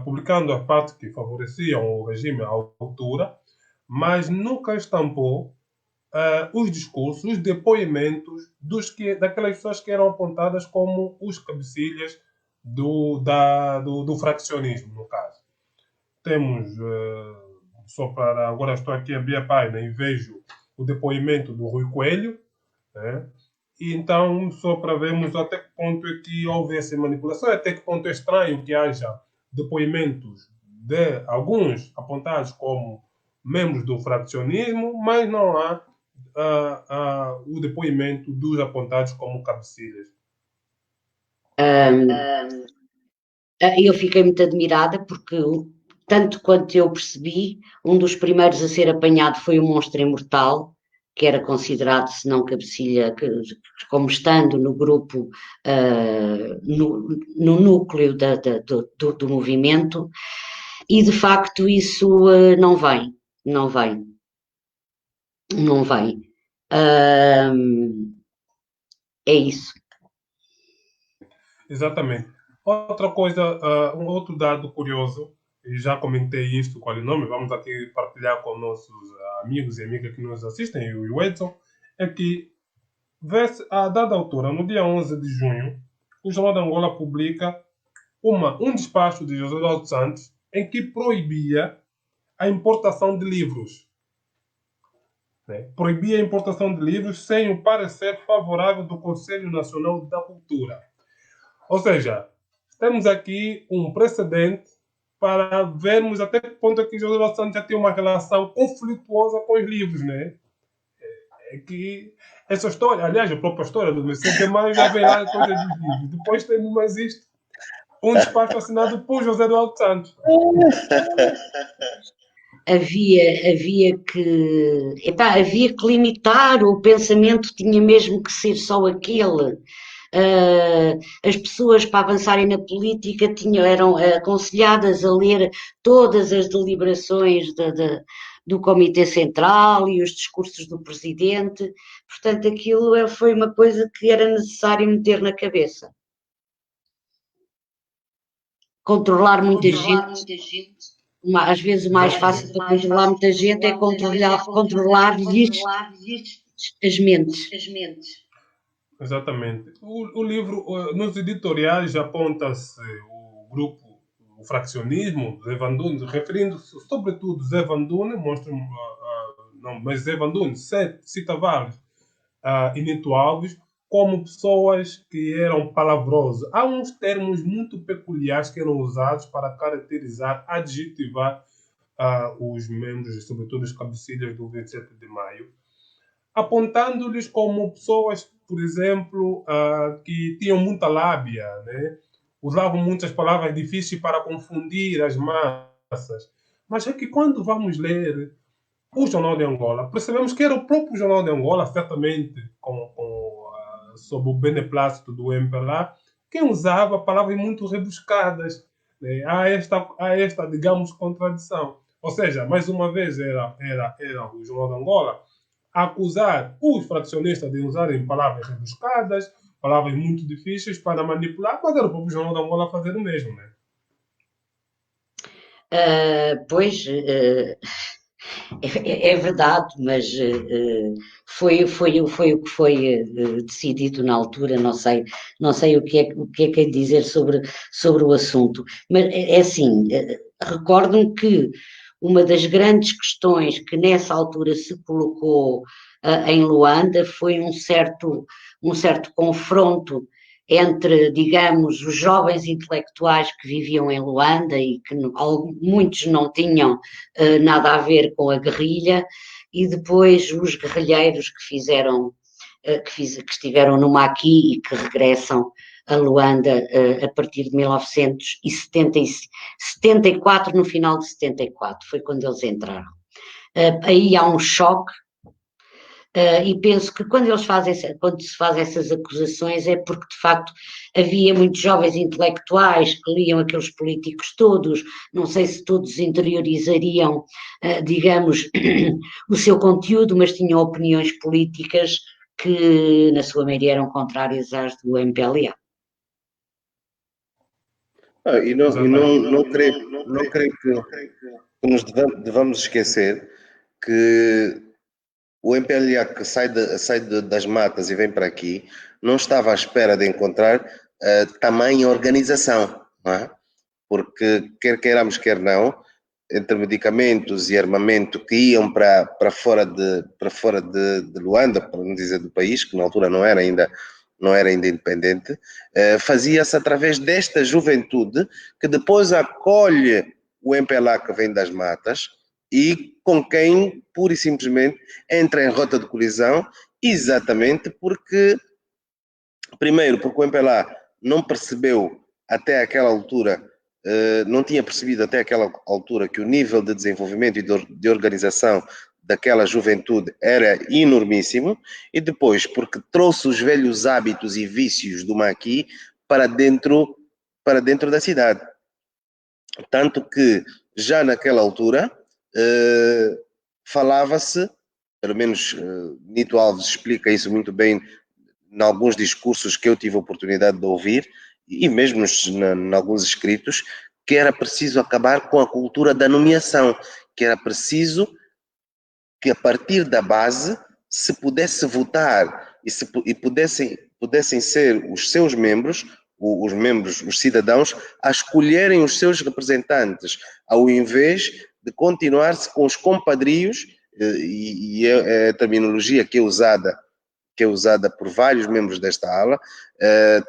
publicando as partes que favoreciam o regime à altura, mas nunca estampou os discursos, os depoimentos daquelas pessoas que eram apontadas como os cabecilhas do fraccionismo, no caso. Temos, só para agora estou aqui a abrir a página e vejo o depoimento do Rui Coelho, né? E então, só para vermos até que ponto é que houve essa manipulação, até que ponto é estranho que haja depoimentos de alguns apontados como membros do fraccionismo, mas não há o depoimento dos apontados como cabecilhas. Eu fiquei muito admirada porque, tanto quanto eu percebi, um dos primeiros a ser apanhado foi o Monstro Imortal, que era considerado, se não cabecilha, como estando no grupo, no núcleo do movimento, e de facto isso não vem, não vem, não vem. É isso. Exatamente. Outra coisa, um outro dado curioso, e já comentei isto com o Alinome, vamos aqui partilhar com nossos amigos e amigas que nos assistem, e o Edson, é que, a dada altura, no dia 11 de junho, o Jornal de Angola publica um despacho de José Eduardo Santos em que proibia a importação de livros. Né? Proibia a importação de livros sem o parecer favorável do Conselho Nacional da Cultura. Ou seja, temos aqui um precedente para vermos até que ponto é que José Eduardo Santos já tem uma relação conflituosa com os livros, né? É que essa história, aliás, a própria história do Vicente Maio já vem lá coisa dos livros. Depois temos mais isto, um despacho assinado por José Eduardo Santos. Havia que limitar, o pensamento tinha mesmo que ser só aquele. As pessoas, para avançarem na política, eram aconselhadas a ler todas as deliberações do Comitê Central e os discursos do Presidente. Portanto, aquilo foi uma coisa que era necessário meter na cabeça. Controlar muita gente. Às vezes o mais fácil para controlar muita gente é controlar-lhes as mentes. Exatamente. O livro, nos editoriais, aponta-se o grupo, o fraccionismo, Zé Van Dunen, referindo-se sobretudo Zé Van Dunen, mas Zé Van Dunen cita vários, e Nito Alves, como pessoas que eram palavrosas. Há uns termos muito peculiares que eram usados para caracterizar, adjetivar os membros, sobretudo os cabecilhas do 27 de maio, apontando-lhes como pessoas, por exemplo, que tinham muita lábia, né? Usavam muitas palavras difíceis para confundir as massas. Mas é que quando vamos ler o Jornal de Angola, percebemos que era o próprio Jornal de Angola, certamente sob o beneplácito do MPLA, quem usava palavras muito rebuscadas. Né? Há esta, digamos, contradição. Ou seja, mais uma vez era o Jornal de Angola acusar os fraccionistas de usarem palavras rebuscadas, palavras muito difíceis para manipular, mas era o próprio Jornal de Angola fazer o mesmo, né? Pois, é verdade, mas foi o que foi decidido na altura, não sei o que é que dizer sobre o assunto, mas é assim, recordo-me que uma das grandes questões que nessa altura se colocou em Luanda foi um certo confronto entre, digamos, os jovens intelectuais que viviam em Luanda e que muitos não tinham nada a ver com a guerrilha, e depois os guerrilheiros que estiveram no Maqui e que regressam a Luanda a partir de 1974, no final de 74, foi quando eles entraram. Aí há um choque, e penso que quando se faz essas acusações é porque de facto havia muitos jovens intelectuais que liam aqueles políticos todos, não sei se todos interiorizariam, digamos, o seu conteúdo, mas tinham opiniões políticas que na sua maioria eram contrárias às do MPLA. Não creio que nos devamos esquecer que o MPLA que sai das matas e vem para aqui não estava à espera de encontrar tamanha organização, não é? Porque quer queiramos, quer não, entre medicamentos e armamento que iam para fora de Luanda, para não dizer do país, que na altura não era ainda independente, fazia-se através desta juventude que depois acolhe o MPLA que vem das matas e com quem, pura e simplesmente, entra em rota de colisão, exatamente porque, primeiro, porque o MPLA não percebeu até aquela altura, não tinha percebido até aquela altura que o nível de desenvolvimento e de organização daquela juventude era enormíssimo, e depois porque trouxe os velhos hábitos e vícios do Maqui para dentro da cidade. Tanto que já naquela altura falava-se, pelo menos Nito Alves explica isso muito bem em alguns discursos que eu tive a oportunidade de ouvir, e mesmo em alguns escritos, que era preciso acabar com a cultura da nomeação, que era preciso que a partir da base se pudesse votar e pudessem ser os seus membros, os cidadãos, a escolherem os seus representantes, ao invés de continuar-se com os compadrios, e é a terminologia que é usada por vários membros desta ala,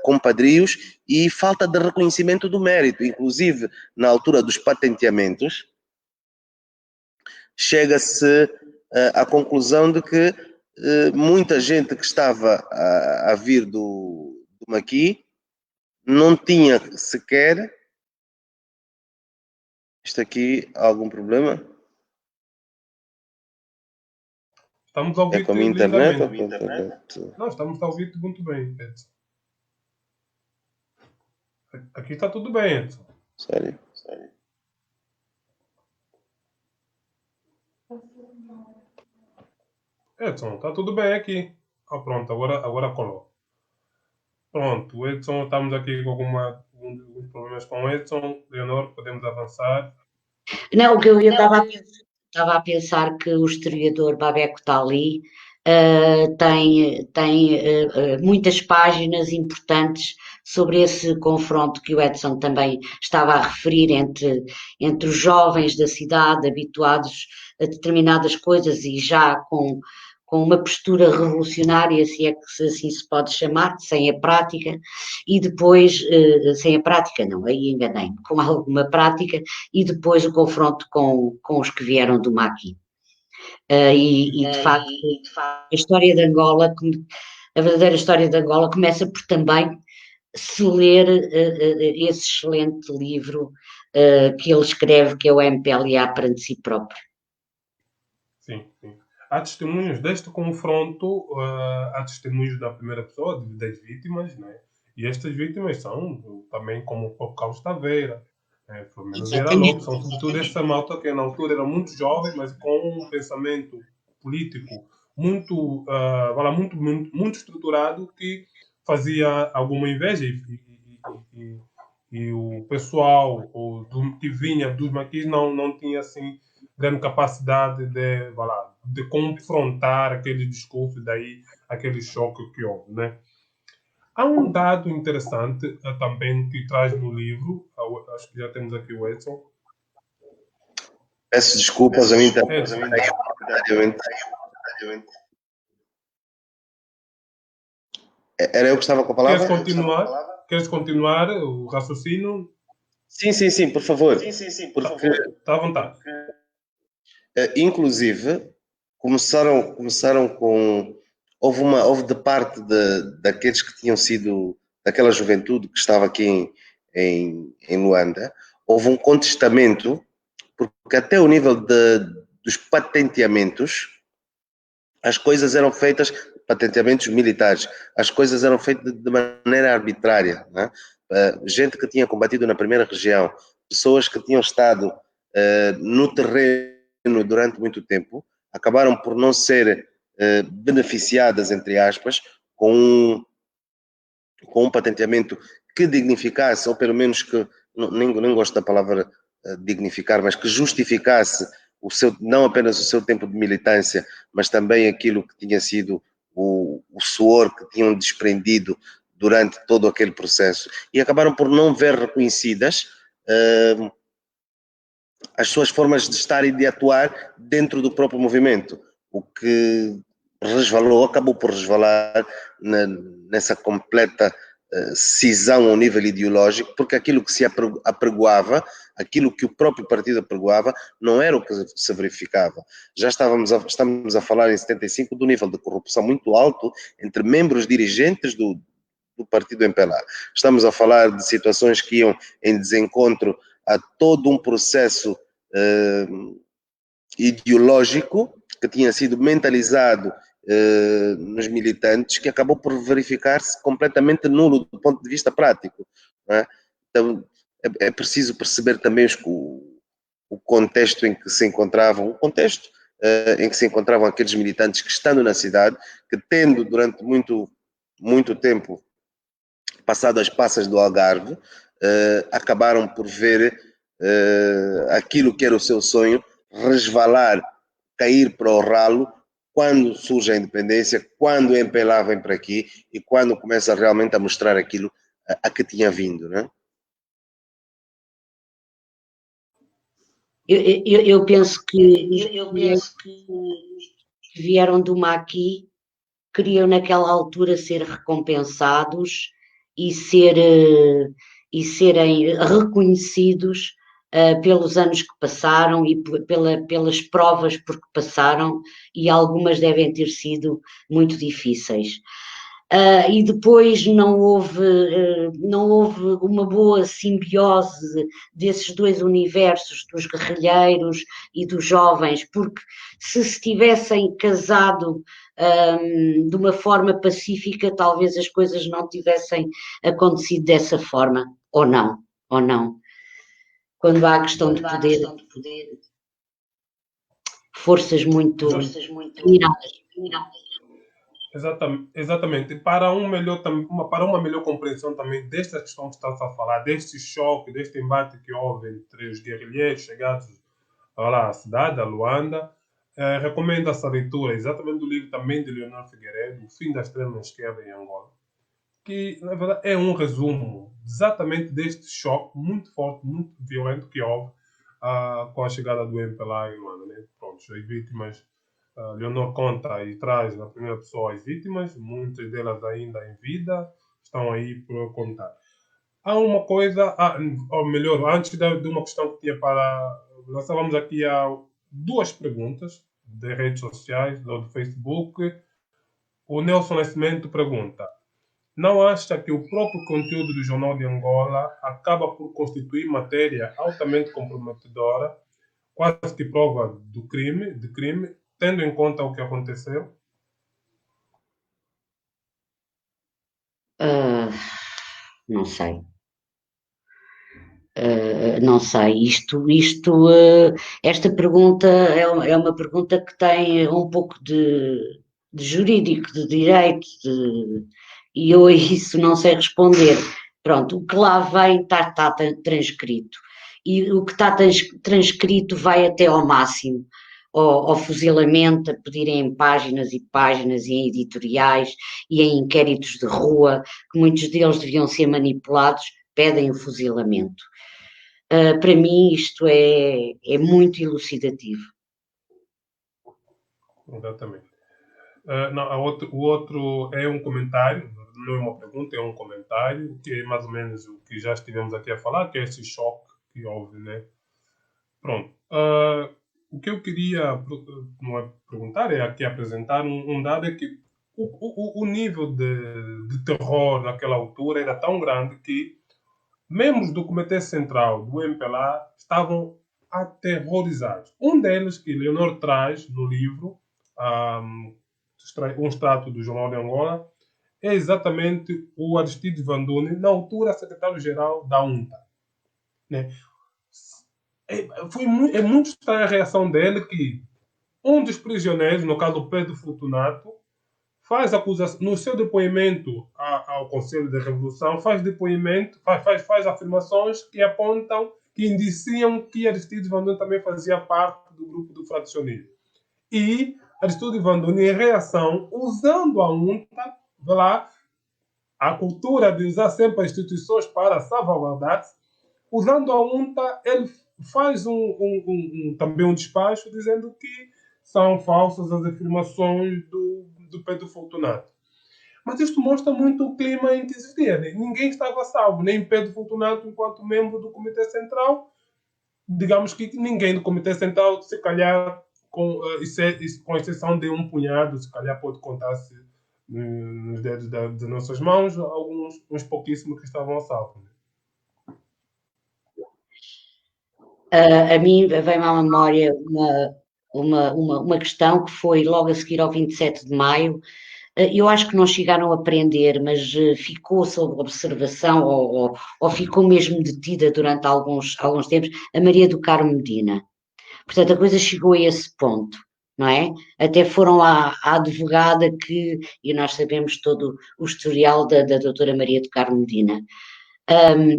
compadrios, e falta de reconhecimento do mérito. Inclusive, na altura dos patenteamentos, chega-se à conclusão de que muita gente que estava a vir do Maqui não tinha sequer... Isto aqui, há algum problema? Estamos a ouvir com a minha internet? Não, estamos a ouvir muito bem, Edson. Aqui está tudo bem, Edson. Sério? Edson, está tudo bem aqui. Ah, pronto, agora colou. Pronto, o Edson, estamos aqui com alguns problemas com o Edson. Leonor, podemos avançar? Não, o que eu estava a pensar que o historiador Babeco Tali tem muitas páginas importantes sobre esse confronto que o Edson também estava a referir entre os jovens da cidade, habituados a determinadas coisas e já com uma postura revolucionária, se é que assim se pode chamar, sem a prática, e depois, sem a prática não, aí enganei-me, com alguma prática, e depois o confronto com os que vieram do Maqui. De facto, a história de Angola, a verdadeira história de Angola começa por também se ler esse excelente livro que ele escreve, que é o MPLA perante si próprio. Sim, sim. Há testemunhos deste confronto, há testemunhos da primeira pessoa, das vítimas, né? E estas vítimas são também como o Carlos Taveira, Flamengo Vieira Lopes, são sobretudo essa malta que na altura era muito jovem, mas com um pensamento político muito, muito estruturado, que fazia alguma inveja e o pessoal que vinha dos maquis não tinha assim grande capacidade de confrontar aquele discurso, daí aquele choque que houve, né? Há um dado interessante também que traz no livro, acho que já temos aqui o Edson. Peço desculpas, a mim também. Era eu que estava com a palavra? Queres continuar o raciocínio? Sim, por favor. Está à vontade. Inclusive, começaram com... Houve de parte daqueles que tinham sido... Daquela juventude que estava aqui em Luanda, houve um contestamento, porque até o nível dos patenteamentos, as coisas eram feitas... Patenteamentos militares, as coisas eram feitas de maneira arbitrária, né? Gente que tinha combatido na primeira região, pessoas que tinham estado no terreno durante muito tempo, acabaram por não ser beneficiadas, entre aspas, com um patenteamento que dignificasse, ou pelo menos que, nem gosto da palavra dignificar, mas que justificasse não apenas o seu tempo de militância, mas também aquilo que tinha sido o suor que tinham desprendido durante todo aquele processo, e acabaram por não ver reconhecidas as suas formas de estar e de atuar dentro do próprio movimento, o que acabou por resvalar nessa completa cisão ao nível ideológico, porque aquilo que se apregoava, aquilo que o próprio partido apregoava, não era o que se verificava. Já estamos a falar em 75 do nível de corrupção muito alto entre membros dirigentes do partido MPLA. Estamos a falar de situações que iam em desencontro a todo um processo ideológico que tinha sido mentalizado nos militantes, que acabou por verificar-se completamente nulo do ponto de vista prático. Não é? Então, é preciso perceber também o contexto em que se encontravam, em que se encontravam aqueles militantes que, estando na cidade, que tendo durante muito tempo passado as passas do Algarve, acabaram por ver aquilo que era o seu sonho resvalar, cair para o ralo quando surge a independência, quando o MPLA vem para aqui e quando começa realmente a mostrar aquilo a que tinha vindo, né? Eu penso que que vieram do Maqui queriam naquela altura ser recompensados e serem reconhecidos pelos anos que passaram e pelas provas por que passaram, e algumas devem ter sido muito difíceis. E depois não houve uma boa simbiose desses dois universos, dos guerrilheiros e dos jovens, porque se tivessem casado de uma forma pacífica, talvez as coisas não tivessem acontecido dessa forma, ou não. Quando há a questão de poder, forças muito dominadas. Exatamente. Para uma melhor compreensão também desta questão que estás a falar, deste choque, deste embate que houve entre os guerrilheiros chegados lá à cidade, a Luanda, recomendo essa leitura exatamente do livro também de Leonor Figueiredo, O Fim da Extrema Esquerda em Angola, que na verdade é um resumo exatamente deste choque muito forte, muito violento que houve com a chegada do MPLA em Luanda. Né? Pronto, as vítimas, Leonor conta e traz na primeira pessoa as vítimas, muitas delas ainda em vida, estão aí por contar. Há uma coisa, ou melhor, antes de uma questão que tinha para. Nós estávamos aqui a duas perguntas de redes sociais, do Facebook. O Nelson Nascimento pergunta: não acha que o próprio conteúdo do Jornal de Angola acaba por constituir matéria altamente comprometedora, quase que prova de crime, tendo em conta o que aconteceu? Não sei. Não sei, esta pergunta é uma pergunta que tem um pouco de jurídico, de direito, e eu a isso não sei responder. Pronto, o que lá vem está transcrito, e o que está transcrito vai até ao máximo, ao fuzilamento, a pedirem páginas e páginas, e em editoriais, e em inquéritos de rua, que muitos deles deviam ser manipulados, pedem o fuzilamento. Para mim isto é muito elucidativo. Exatamente. Não, o outro é um comentário, não é uma pergunta, é um comentário, que é mais ou menos o que já estivemos aqui a falar, que é esse choque que houve, né? Pronto. O que eu queria perguntar é aqui apresentar um dado, é que o nível de terror naquela altura era tão grande que membros do Comitê Central do MPLA estavam aterrorizados. Um deles, que Leonor traz no livro, um extrato do Jornal de Angola, é exatamente o Aristides Vanduni, na altura secretário-geral da UNTA. Né? É muito estranha a reação dele, que um dos prisioneiros, no caso Pedro Fortunato, faz acusação, no seu depoimento ao Conselho da Revolução, faz afirmações que apontam, que indiciam que Aristides Vanduni também fazia parte do grupo do fraccionismo. E Aristides Vanduni, em reação, usando a UNTA, lá, a cultura de usar sempre as instituições para salvaguardar-se, usando a UNTA, ele faz também um despacho dizendo que são falsas as afirmações do Pedro Fortunato. Mas isto mostra muito o clima em que existia. Né? Ninguém estava salvo, nem Pedro Fortunato enquanto membro do Comitê Central. Digamos que ninguém do Comitê Central, se calhar, com exceção de um punhado, se calhar pode contar-se nos dedos das nossas mãos, uns pouquíssimos que estavam salvos. Né? A mim vem-me à memória uma questão que foi logo a seguir ao 27 de maio. Eu acho que não chegaram a prender, mas ficou sob observação ou ficou mesmo detida durante alguns tempos a Maria do Carmo Medina. Portanto, a coisa chegou a esse ponto, não é? Até foram à advogada e nós sabemos todo o historial da doutora Maria do Carmo Medina.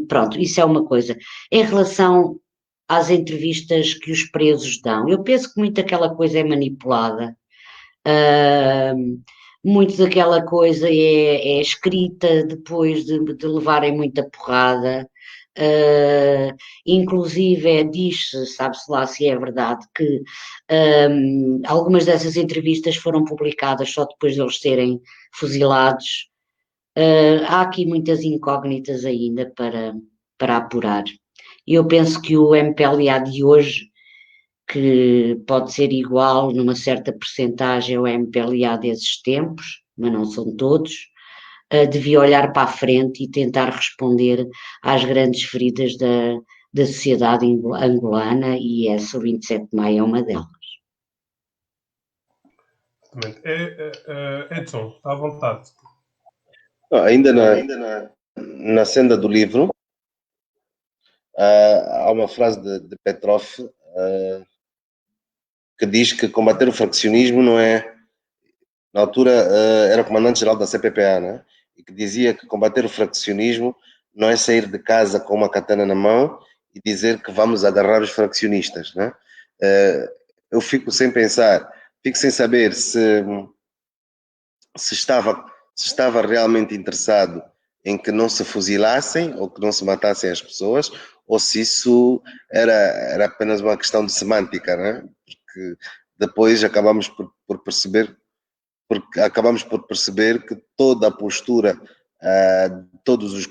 Pronto, isso é uma coisa. Em relação às entrevistas que os presos dão, eu penso que muito aquela coisa é manipulada. Muito daquela coisa é escrita depois de levarem muita porrada. Inclusive, diz-se, sabe-se lá se é verdade, que algumas dessas entrevistas foram publicadas só depois de eles serem fuzilados. Há aqui muitas incógnitas ainda para apurar. Eu penso que o MPLA de hoje, que pode ser igual numa certa percentagem ao MPLA desses tempos, mas não são todos, devia olhar para a frente e tentar responder às grandes feridas da sociedade angolana, e essa, o 27 de maio, é uma delas. Exatamente. Edson, está à vontade. Ainda na senda do livro, há uma frase de Petrov que diz que combater o fraccionismo não é. Na altura era comandante-geral da CPPA, né? E que dizia que combater o fraccionismo não é sair de casa com uma katana na mão e dizer que vamos agarrar os fraccionistas, né? Eu fico sem pensar, fico sem saber se estava realmente interessado em que não se fuzilassem ou que não se matassem as pessoas, ou se isso era apenas uma questão de semântica, né? Porque depois acabamos por perceber que toda a postura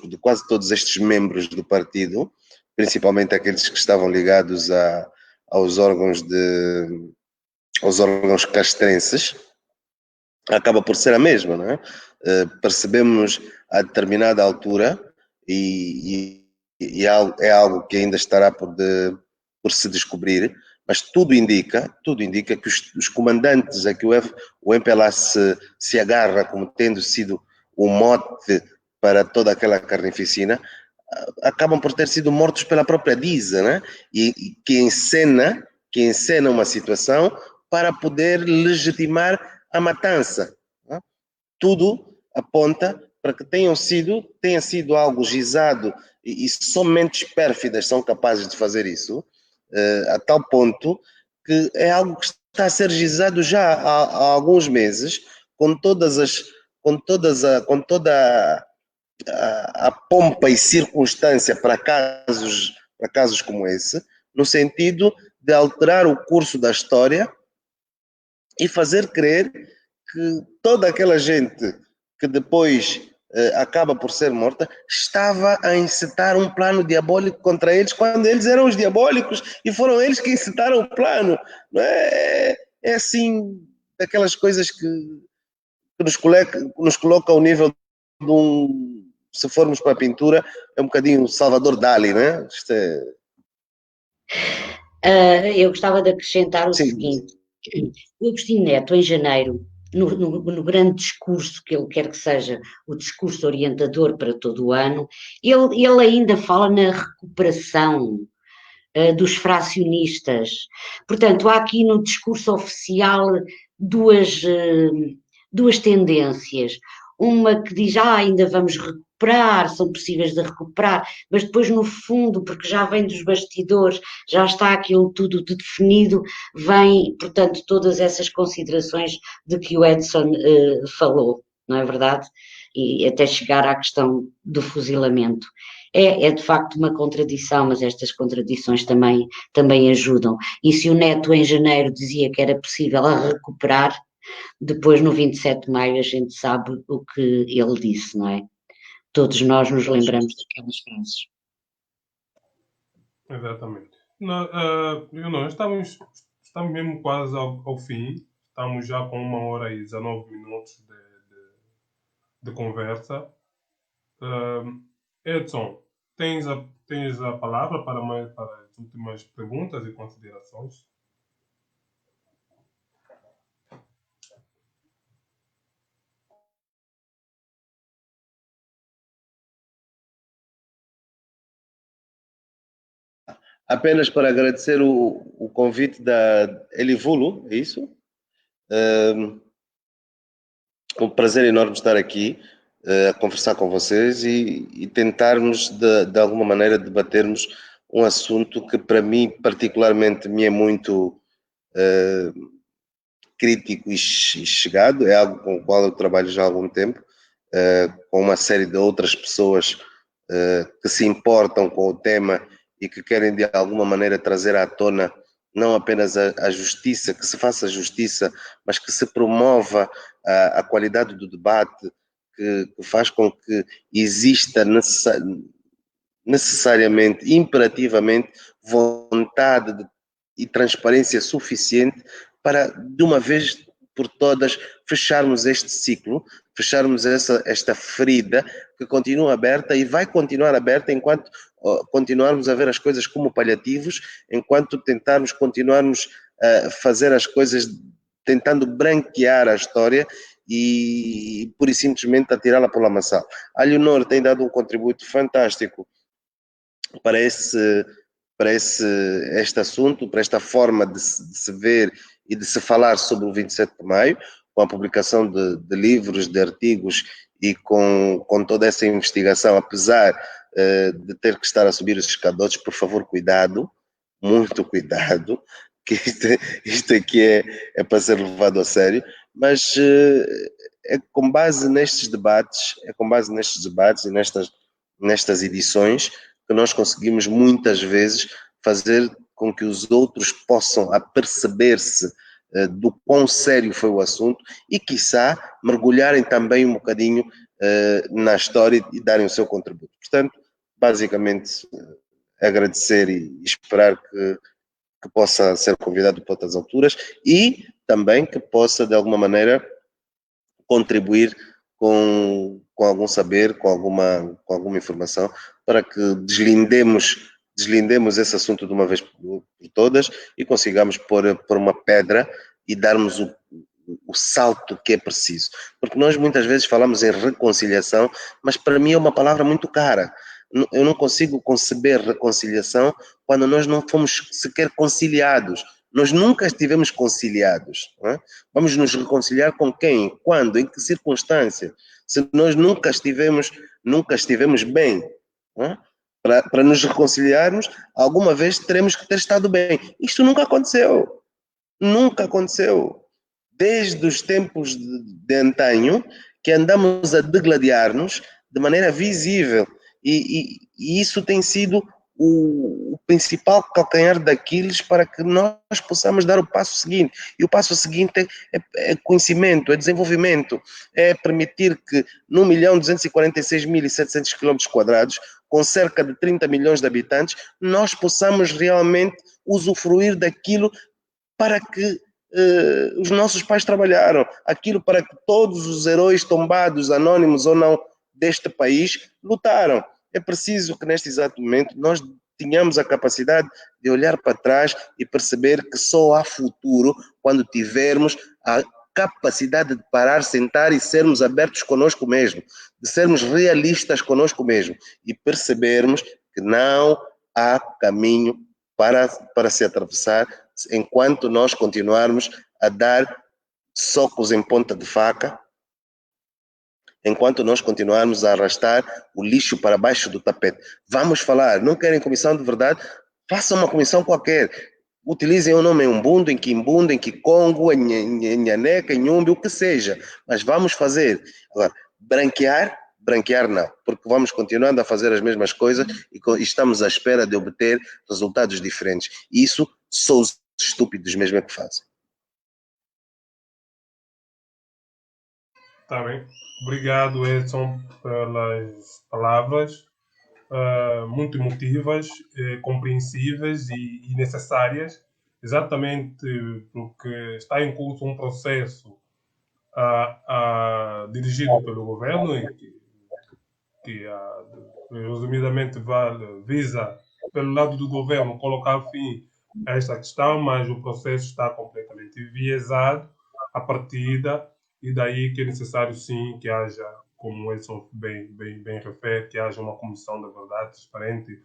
de quase todos estes membros do partido, principalmente aqueles que estavam ligados aos órgãos castrenses, acaba por ser a mesma, não é? Percebemos a determinada altura e é algo que ainda estará por se descobrir, mas tudo indica que os comandantes a que o MPLA se agarra como tendo sido o mote para toda aquela carnificina, acabam por ter sido mortos pela própria DISA, né? E que encena uma situação para poder legitimar a matança. Né? Tudo aponta para que tenha sido algo gizado e somente pérfidas são capazes de fazer isso, a tal ponto que é algo que está a ser gizado já há alguns meses, com toda a pompa e circunstância para casos como esse, no sentido de alterar o curso da história e fazer crer que toda aquela gente que depois acaba por ser morta estava a incitar um plano diabólico contra eles, quando eles eram os diabólicos e foram eles que incitaram o plano. Não é assim, daquelas coisas que nos coloca ao nível de se formos para a pintura, é um bocadinho Salvador Dali, né? Isto Eu gostava de acrescentar o sim. seguinte: o Agostinho Neto, em janeiro, no grande discurso que ele quer que seja o discurso orientador para todo o ano, ele ainda fala na recuperação dos fracionistas. Portanto, há aqui no discurso oficial duas tendências. Uma que diz, ainda vamos recuperar, são possíveis de recuperar, mas depois no fundo, porque já vem dos bastidores, já está aquilo tudo definido, vem, portanto, todas essas considerações de que o Edson falou, não é verdade? E até chegar à questão do fuzilamento. É de facto uma contradição, mas estas contradições também ajudam. E se o Neto em janeiro dizia que era possível a recuperar, depois no 27 de maio a gente sabe o que ele disse, não é? Todos nós nos lembramos daquelas frases. Exatamente. Estamos mesmo quase ao fim. Estamos já com 1 hora e 19 minutos de conversa. Edson, tens a palavra para as últimas perguntas e considerações? Apenas para agradecer o convite da Elivulo, é isso? Um prazer enorme estar aqui a conversar com vocês e tentarmos, de alguma maneira, debatermos um assunto que, para mim, particularmente, me é muito crítico e chegado, é algo com o qual eu trabalho já há algum tempo, com uma série de outras pessoas que se importam com o tema e que querem de alguma maneira trazer à tona não apenas a justiça, que se faça justiça, mas que se promova a qualidade do debate, que faz com que exista necessariamente, imperativamente, vontade e transparência suficiente para, de uma vez por todas, fecharmos este ciclo, fecharmos esta ferida que continua aberta e vai continuar aberta enquanto continuarmos a ver as coisas como paliativos, enquanto tentarmos continuarmos a fazer as coisas tentando branquear a história e pura e simplesmente atirá-la por lamaçal. A Leonor tem dado um contributo fantástico para este assunto, para esta forma de se ver e de se falar sobre o 27 de maio, com a publicação de livros, de artigos e com toda essa investigação, apesar de ter que estar a subir os escadotes, por favor, cuidado, muito cuidado, que isto aqui é para ser levado a sério, mas é com base nestes debates, e nestas edições que nós conseguimos muitas vezes fazer com que os outros possam aperceber-se do quão sério foi o assunto e, quiçá, mergulharem também um bocadinho na história e darem o seu contributo. Portanto, basicamente, agradecer e esperar que possa ser convidado para outras alturas e também que possa, de alguma maneira, contribuir com algum saber, com alguma informação, para que deslindemos esse assunto de uma vez por todas e consigamos pôr uma pedra e darmos o salto que é preciso. Porque nós muitas vezes falamos em reconciliação, mas para mim é uma palavra muito cara. Eu não consigo conceber reconciliação quando nós não fomos sequer conciliados. Nós nunca estivemos conciliados. Não é? Vamos nos reconciliar com quem? Quando? Em que circunstância? Se nós nunca estivemos bem, não é? Para nos reconciliarmos, alguma vez teremos que ter estado bem. Isto nunca aconteceu. Nunca aconteceu. Desde os tempos de antanho, que andamos a degladiar-nos de maneira visível. E isso tem sido o principal calcanhar daqueles para que nós possamos dar o passo seguinte. E o passo seguinte é conhecimento, é desenvolvimento, é permitir que no 1.246.700 km², com cerca de 30 milhões de habitantes, nós possamos realmente usufruir daquilo para que os nossos pais trabalharam, aquilo para que todos os heróis tombados, anônimos ou não, deste país, lutaram. É preciso que neste exato momento nós tenhamos a capacidade de olhar para trás e perceber que só há futuro quando tivermos a capacidade de parar, sentar e sermos abertos conosco mesmo, de sermos realistas conosco mesmo e percebermos que não há caminho para se atravessar enquanto nós continuarmos a dar socos em ponta de faca, enquanto nós continuarmos a arrastar o lixo para baixo do tapete. Vamos falar, não querem comissão de verdade? Façam uma comissão qualquer. Utilizem o nome em Umbundo, em Kimbundu, em Kikongo, em Nhaneca, em Umbi, o que seja. Mas vamos fazer. Agora, branquear não, porque vamos continuando a fazer as mesmas coisas e estamos à espera de obter resultados diferentes. Isso só os estúpidos mesmo é que fazem. Tá bem. Obrigado, Edson, pelas palavras muito emotivas, compreensíveis e necessárias, exatamente porque está em curso um processo dirigido pelo governo e que resumidamente visa, pelo lado do governo, colocar fim a esta questão, mas o processo está completamente enviesado a partida e daí que é necessário sim que haja, como o Edson bem refere, que haja uma comissão da verdade transparente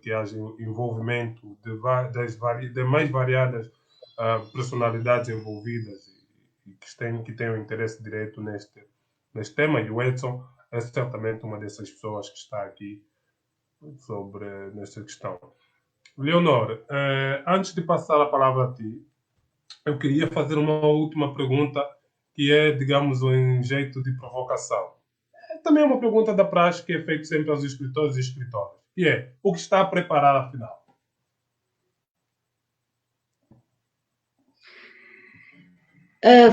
que haja envolvimento de mais variadas personalidades envolvidas e que tenham interesse direto neste tema. E o Edson é certamente uma dessas pessoas que está aqui nesta questão. Leonor, antes de passar a palavra a ti, eu queria fazer uma última pergunta que é, digamos, em jeito de provocação. Também é uma pergunta da praxe que é feita sempre aos escritores e escritoras, que é, o que está a preparar afinal?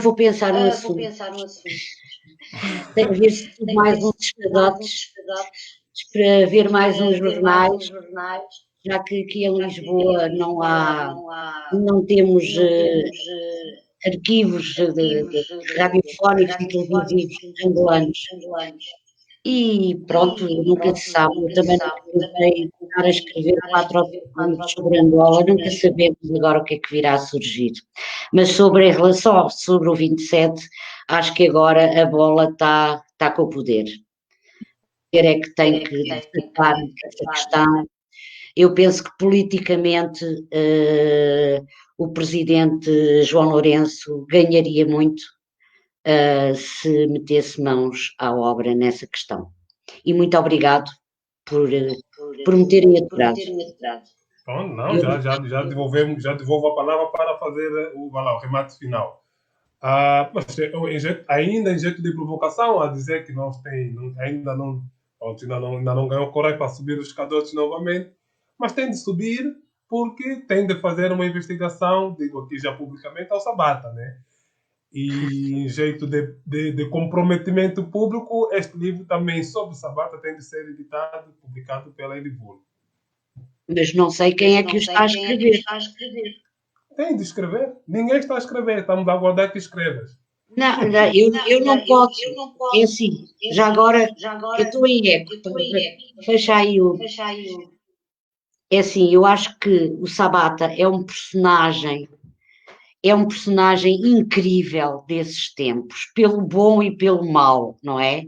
Vou pensar no assunto. Tenho visto mais uns escadotes para ver mais uns jornais, já que aqui em Lisboa não temos arquivos radiofónicos e televisivos angolanos. E pronto, nunca se sabe, eu também nunca pensei em estar a escrever 4 ou 5 livros sobre Angola, nunca sabemos agora o que é que virá a surgir. Mas sobre o 27, acho que agora a bola está com o poder. O poder é que tem que destacar essa questão. Eu penso que politicamente o presidente João Lourenço ganharia muito se metesse mãos à obra nessa questão. E muito obrigado por me terem aturado. Bom, não, já devolvo a palavra para fazer o remate final. Mas ainda em jeito de provocação, a dizer que ainda não ganhou coragem para subir os escadotes novamente, mas tem de subir porque tem de fazer uma investigação, digo aqui já publicamente, ao Sabata, né? E em jeito de comprometimento público, este livro também sobre Sabata tem de ser editado, publicado pela Edivulho. Mas não sei quem é que o está a escrever. Tem de escrever. Ninguém está a escrever. Estamos a aguardar que escrevas. Não, eu não posso. É assim, já agora eu estou em eco. Fecha aí o... É assim, eu acho que o Sabata é um personagem incrível desses tempos, pelo bom e pelo mau, não é?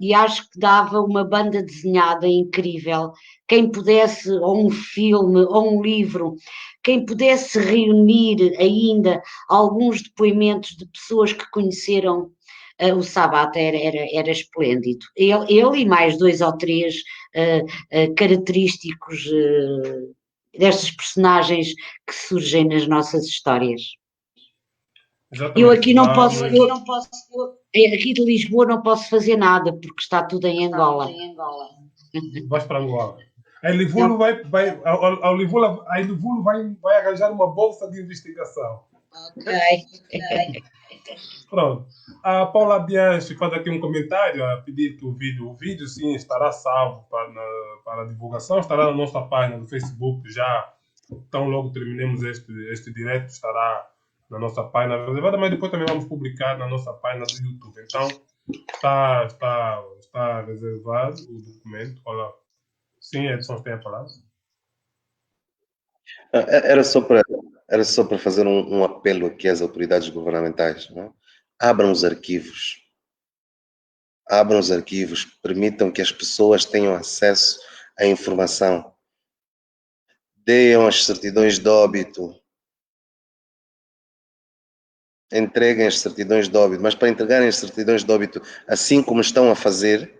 E acho que dava uma banda desenhada incrível. Quem pudesse, ou um filme, ou um livro, quem pudesse reunir ainda alguns depoimentos de pessoas que conheceram o Sabata era esplêndido. Ele e mais 2 ou 3 característicos destas personagens que surgem nas nossas histórias. Exatamente. Eu aqui não posso, aqui de Lisboa não posso fazer nada porque está tudo em Angola. Vais para Angola. A Livulo vai arranjar uma bolsa de investigação. Ok. Pronto. A Paula Bianchi faz aqui um comentário a pedir que o vídeo sim estará salvo para a divulgação, estará na nossa página do Facebook já. Então logo terminemos este direto, estará na nossa página reservada, mas depois também vamos publicar na nossa página do YouTube. Então está reservado o documento. Olha, sim, Edson tem a palavra. Era só para fazer um apelo aqui às autoridades governamentais. Não? Abram os arquivos, permitam que as pessoas tenham acesso à informação, deem as certidões de óbito, entreguem as certidões de óbito, mas para entregarem as certidões de óbito assim como estão a fazer,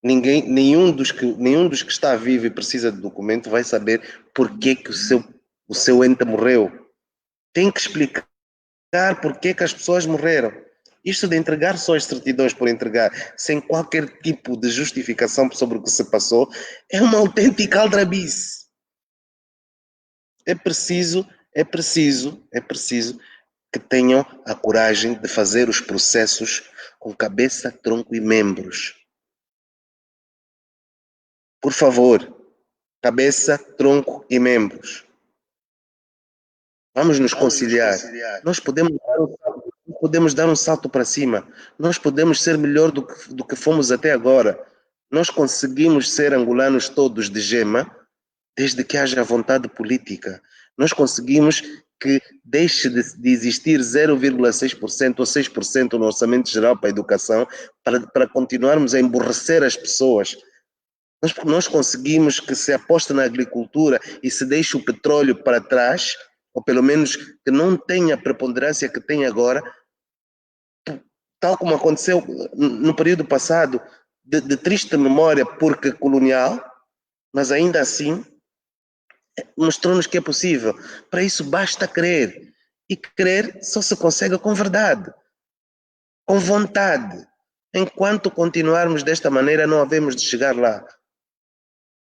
nenhum dos que está vivo e precisa de documento vai saber porque que o seu ente morreu. Tem que explicar porque que as pessoas morreram. Isto de entregar só as certidões por entregar, sem qualquer tipo de justificação sobre o que se passou, é uma autêntica aldrabice. É preciso que tenham a coragem de fazer os processos com cabeça, tronco e membros. Por favor, cabeça, tronco e membros. Vamos nos conciliar. Nós podemos dar um salto para cima. Nós podemos ser melhor do que fomos até agora. Nós conseguimos ser angolanos todos de gema, desde que haja vontade política. Nós conseguimos que deixe de existir 0,6% ou 6% no orçamento geral para a educação, para continuarmos a emborrecer as pessoas Nós conseguimos que se aposte na agricultura e se deixe o petróleo para trás, ou pelo menos que não tenha a preponderância que tem agora, tal como aconteceu no período passado, de triste memória porque colonial, mas ainda assim mostrou-nos que é possível. Para isso basta crer. E crer só se consegue com verdade, com vontade. Enquanto continuarmos desta maneira, não havemos de chegar lá.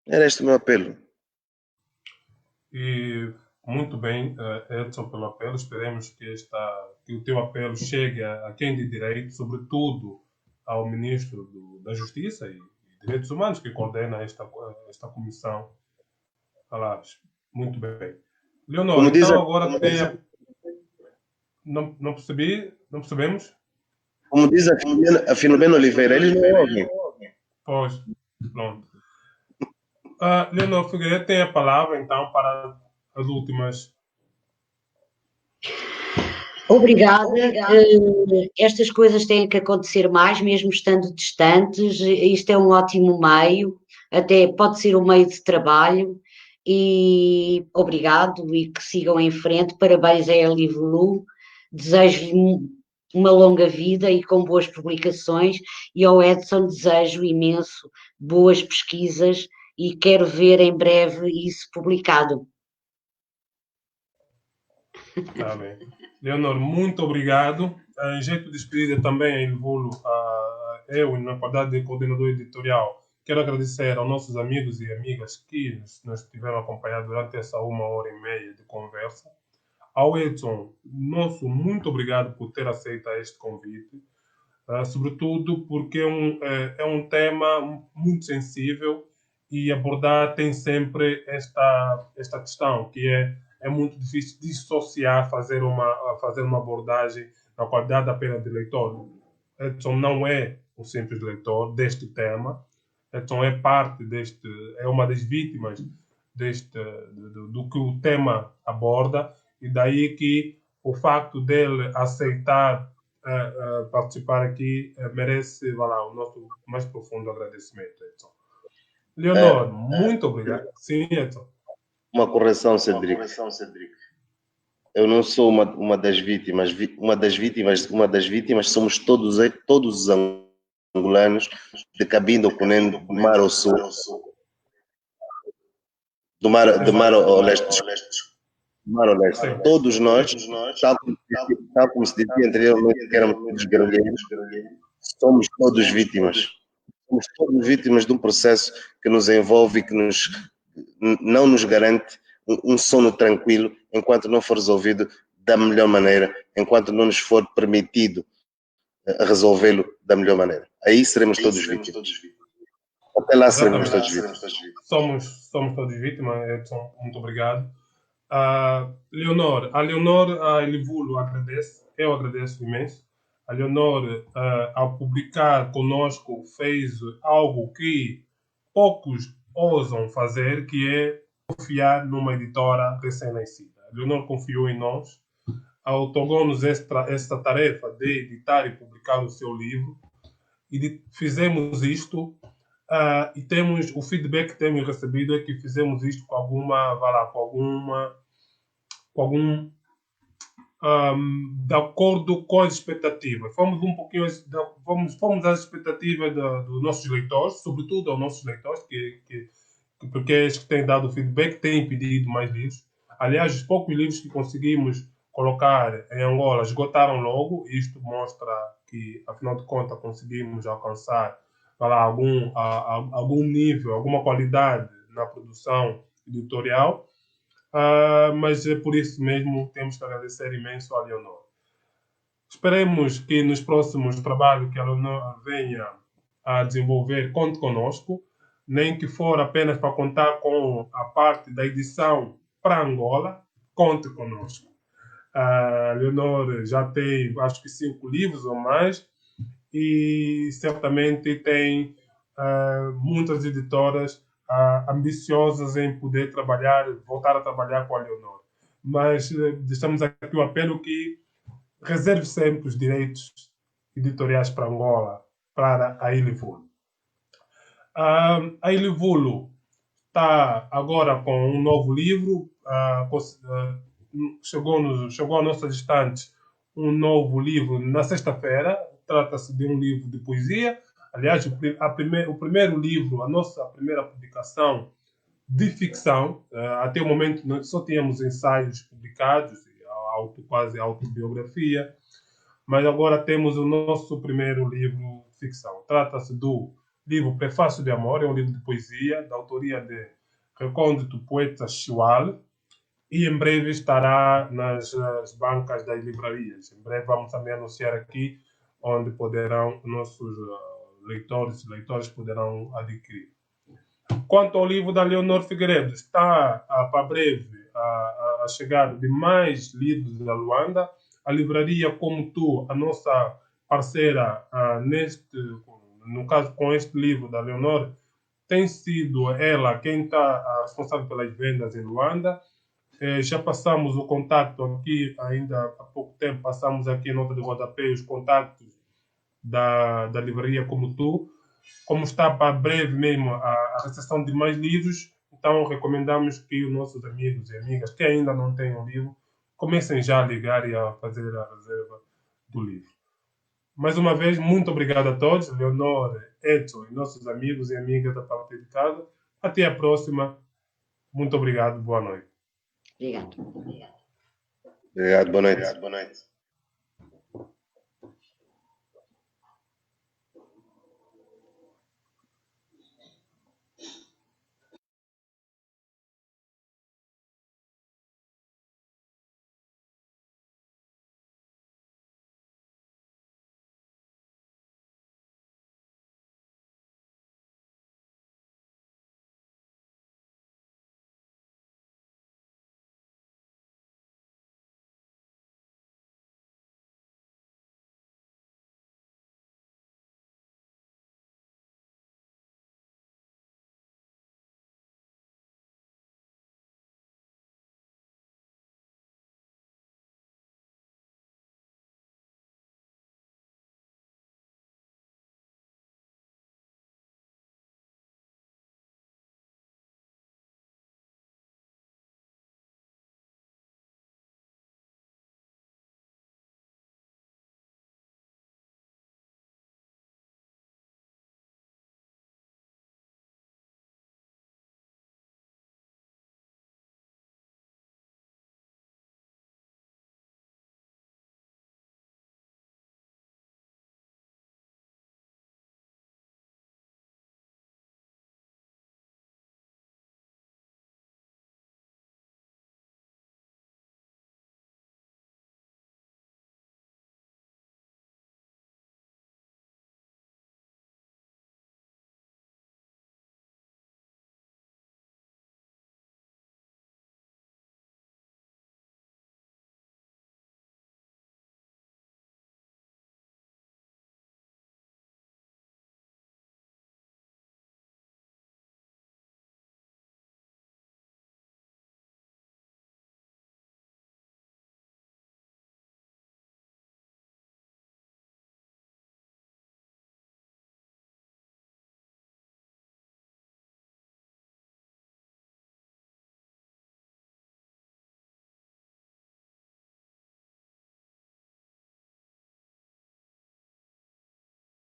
Era este o meu apelo. E muito bem, Edson, pelo apelo. Esperemos que o teu apelo chegue a quem de direito, sobretudo ao Ministro da Justiça e Direitos Humanos, que coordena esta comissão. Olá, muito bem. Leonor, Como diz então agora tem não percebi, não percebemos? Como diz a Filomena Oliveira, eles não ouvem. Pois, pronto. Leonor Figueiredo tem a palavra, então, para as últimas. Obrigada. Estas coisas têm que acontecer mais, mesmo estando distantes. Isto é um ótimo meio, até pode ser um meio de trabalho. E obrigado e que sigam em frente. Parabéns a Eli Velu. Desejo-lhe uma longa vida e com boas publicações. E ao Edson desejo imenso boas pesquisas e quero ver em breve isso publicado. Tá bem. Leonor, muito obrigado. Em jeito de despedida também, envolvo eu, na qualidade de coordenador editorial, quero agradecer aos nossos amigos e amigas que nos tiveram acompanhado durante essa 1h30 de conversa. Ao Edson, muito obrigado por ter aceito este convite, sobretudo porque é um tema muito sensível e abordar tem sempre esta questão, que é muito difícil dissociar, fazer uma abordagem na qualidade apenas de leitor. Edson não é um simples leitor deste tema, Edson é parte é uma das vítimas do que o tema aborda, e daí que o facto dele aceitar participar aqui merece o nosso mais profundo agradecimento, Edson. Leonor, muito obrigado. Sim, Edson. Uma correção, Cedric. Eu não sou uma das vítimas. Uma das vítimas somos todos os angolanos de Cabinda, Cunene, do Mar ao Sul, do Mar ao Leste. Mar ao Leste. Sim. Todos nós, tal como se dizia anteriormente, que éramos todos guerrilheiros, somos todos vítimas. Somos todos vítimas de um processo que nos envolve e que não nos garante um sono tranquilo enquanto não for resolvido da melhor maneira, enquanto não nos for permitido resolvê-lo da melhor maneira. Aí seremos todos vítimas. Até lá seremos todos vítimas. Somos todos vítimas, Edson. Muito obrigado. Leonor, a Elivulo agradece, eu agradeço imenso. A Leonor, ao publicar conosco, fez algo que poucos ousam fazer, que é confiar numa editora recém-nascida. A Leonor confiou em nós, otorgou-nos esta tarefa de editar e publicar o seu livro, e fizemos isto. E temos o feedback que temos recebido é que fizemos isto com algum de acordo com as expectativas. Fomos um pouquinho fomos às expectativas dos nossos leitores, sobretudo aos nossos leitores, porque é eles que têm dado feedback, têm pedido mais livros. Aliás, os poucos livros que conseguimos colocar em Angola esgotaram logo. Isto mostra que, afinal de contas, conseguimos alcançar algum nível, alguma qualidade na produção editorial. Mas é por isso mesmo temos que agradecer imenso a Leonor. Esperemos que nos próximos trabalhos que a Leonor venha a desenvolver, conte conosco, nem que for apenas para contar com a parte da edição para Angola, conte conosco. A Leonor já tem, acho que 5 livros ou mais, e certamente tem muitas editoras ambiciosas em poder voltar a trabalhar com a Leonor. Mas deixamos aqui o apelo que reserve sempre os direitos editoriais para Angola, para a Elivulo. A Ilivulo está agora com um novo livro, chegou à nossa distante um novo livro na sexta-feira. Trata-se de um livro de poesia. Aliás, o primeiro livro, a nossa primeira publicação de ficção. Até o momento nós só tínhamos ensaios publicados, quase autobiografia, mas agora temos o nosso primeiro livro de ficção. Trata-se do livro Prefácio de Amor, é um livro de poesia, da autoria de recôndito poeta Chiwal, e em breve estará nas bancas das livrarias. Em breve vamos também anunciar aqui onde poderão nossos leitores e leitoras poderão adquirir. Quanto ao livro da Leonor Figueiredo, está para breve a chegar de mais livros da Luanda. A livraria Como Tu, a nossa parceira no caso com este livro da Leonor, tem sido ela quem está responsável pelas vendas em Luanda. Já passamos o contato aqui, ainda há pouco tempo, passamos aqui em nota de rodapé os contatos da livraria Como Tu. Como está para breve mesmo a recepção de mais livros, então recomendamos que os nossos amigos e amigas que ainda não têm um livro comecem já a ligar e a fazer a reserva do livro. Mais uma vez, muito obrigado a todos, Leonor, Edson e nossos amigos e amigas da parte de casa. Até a próxima. Muito obrigado. Boa noite. Obrigado. Obrigado, boa noite.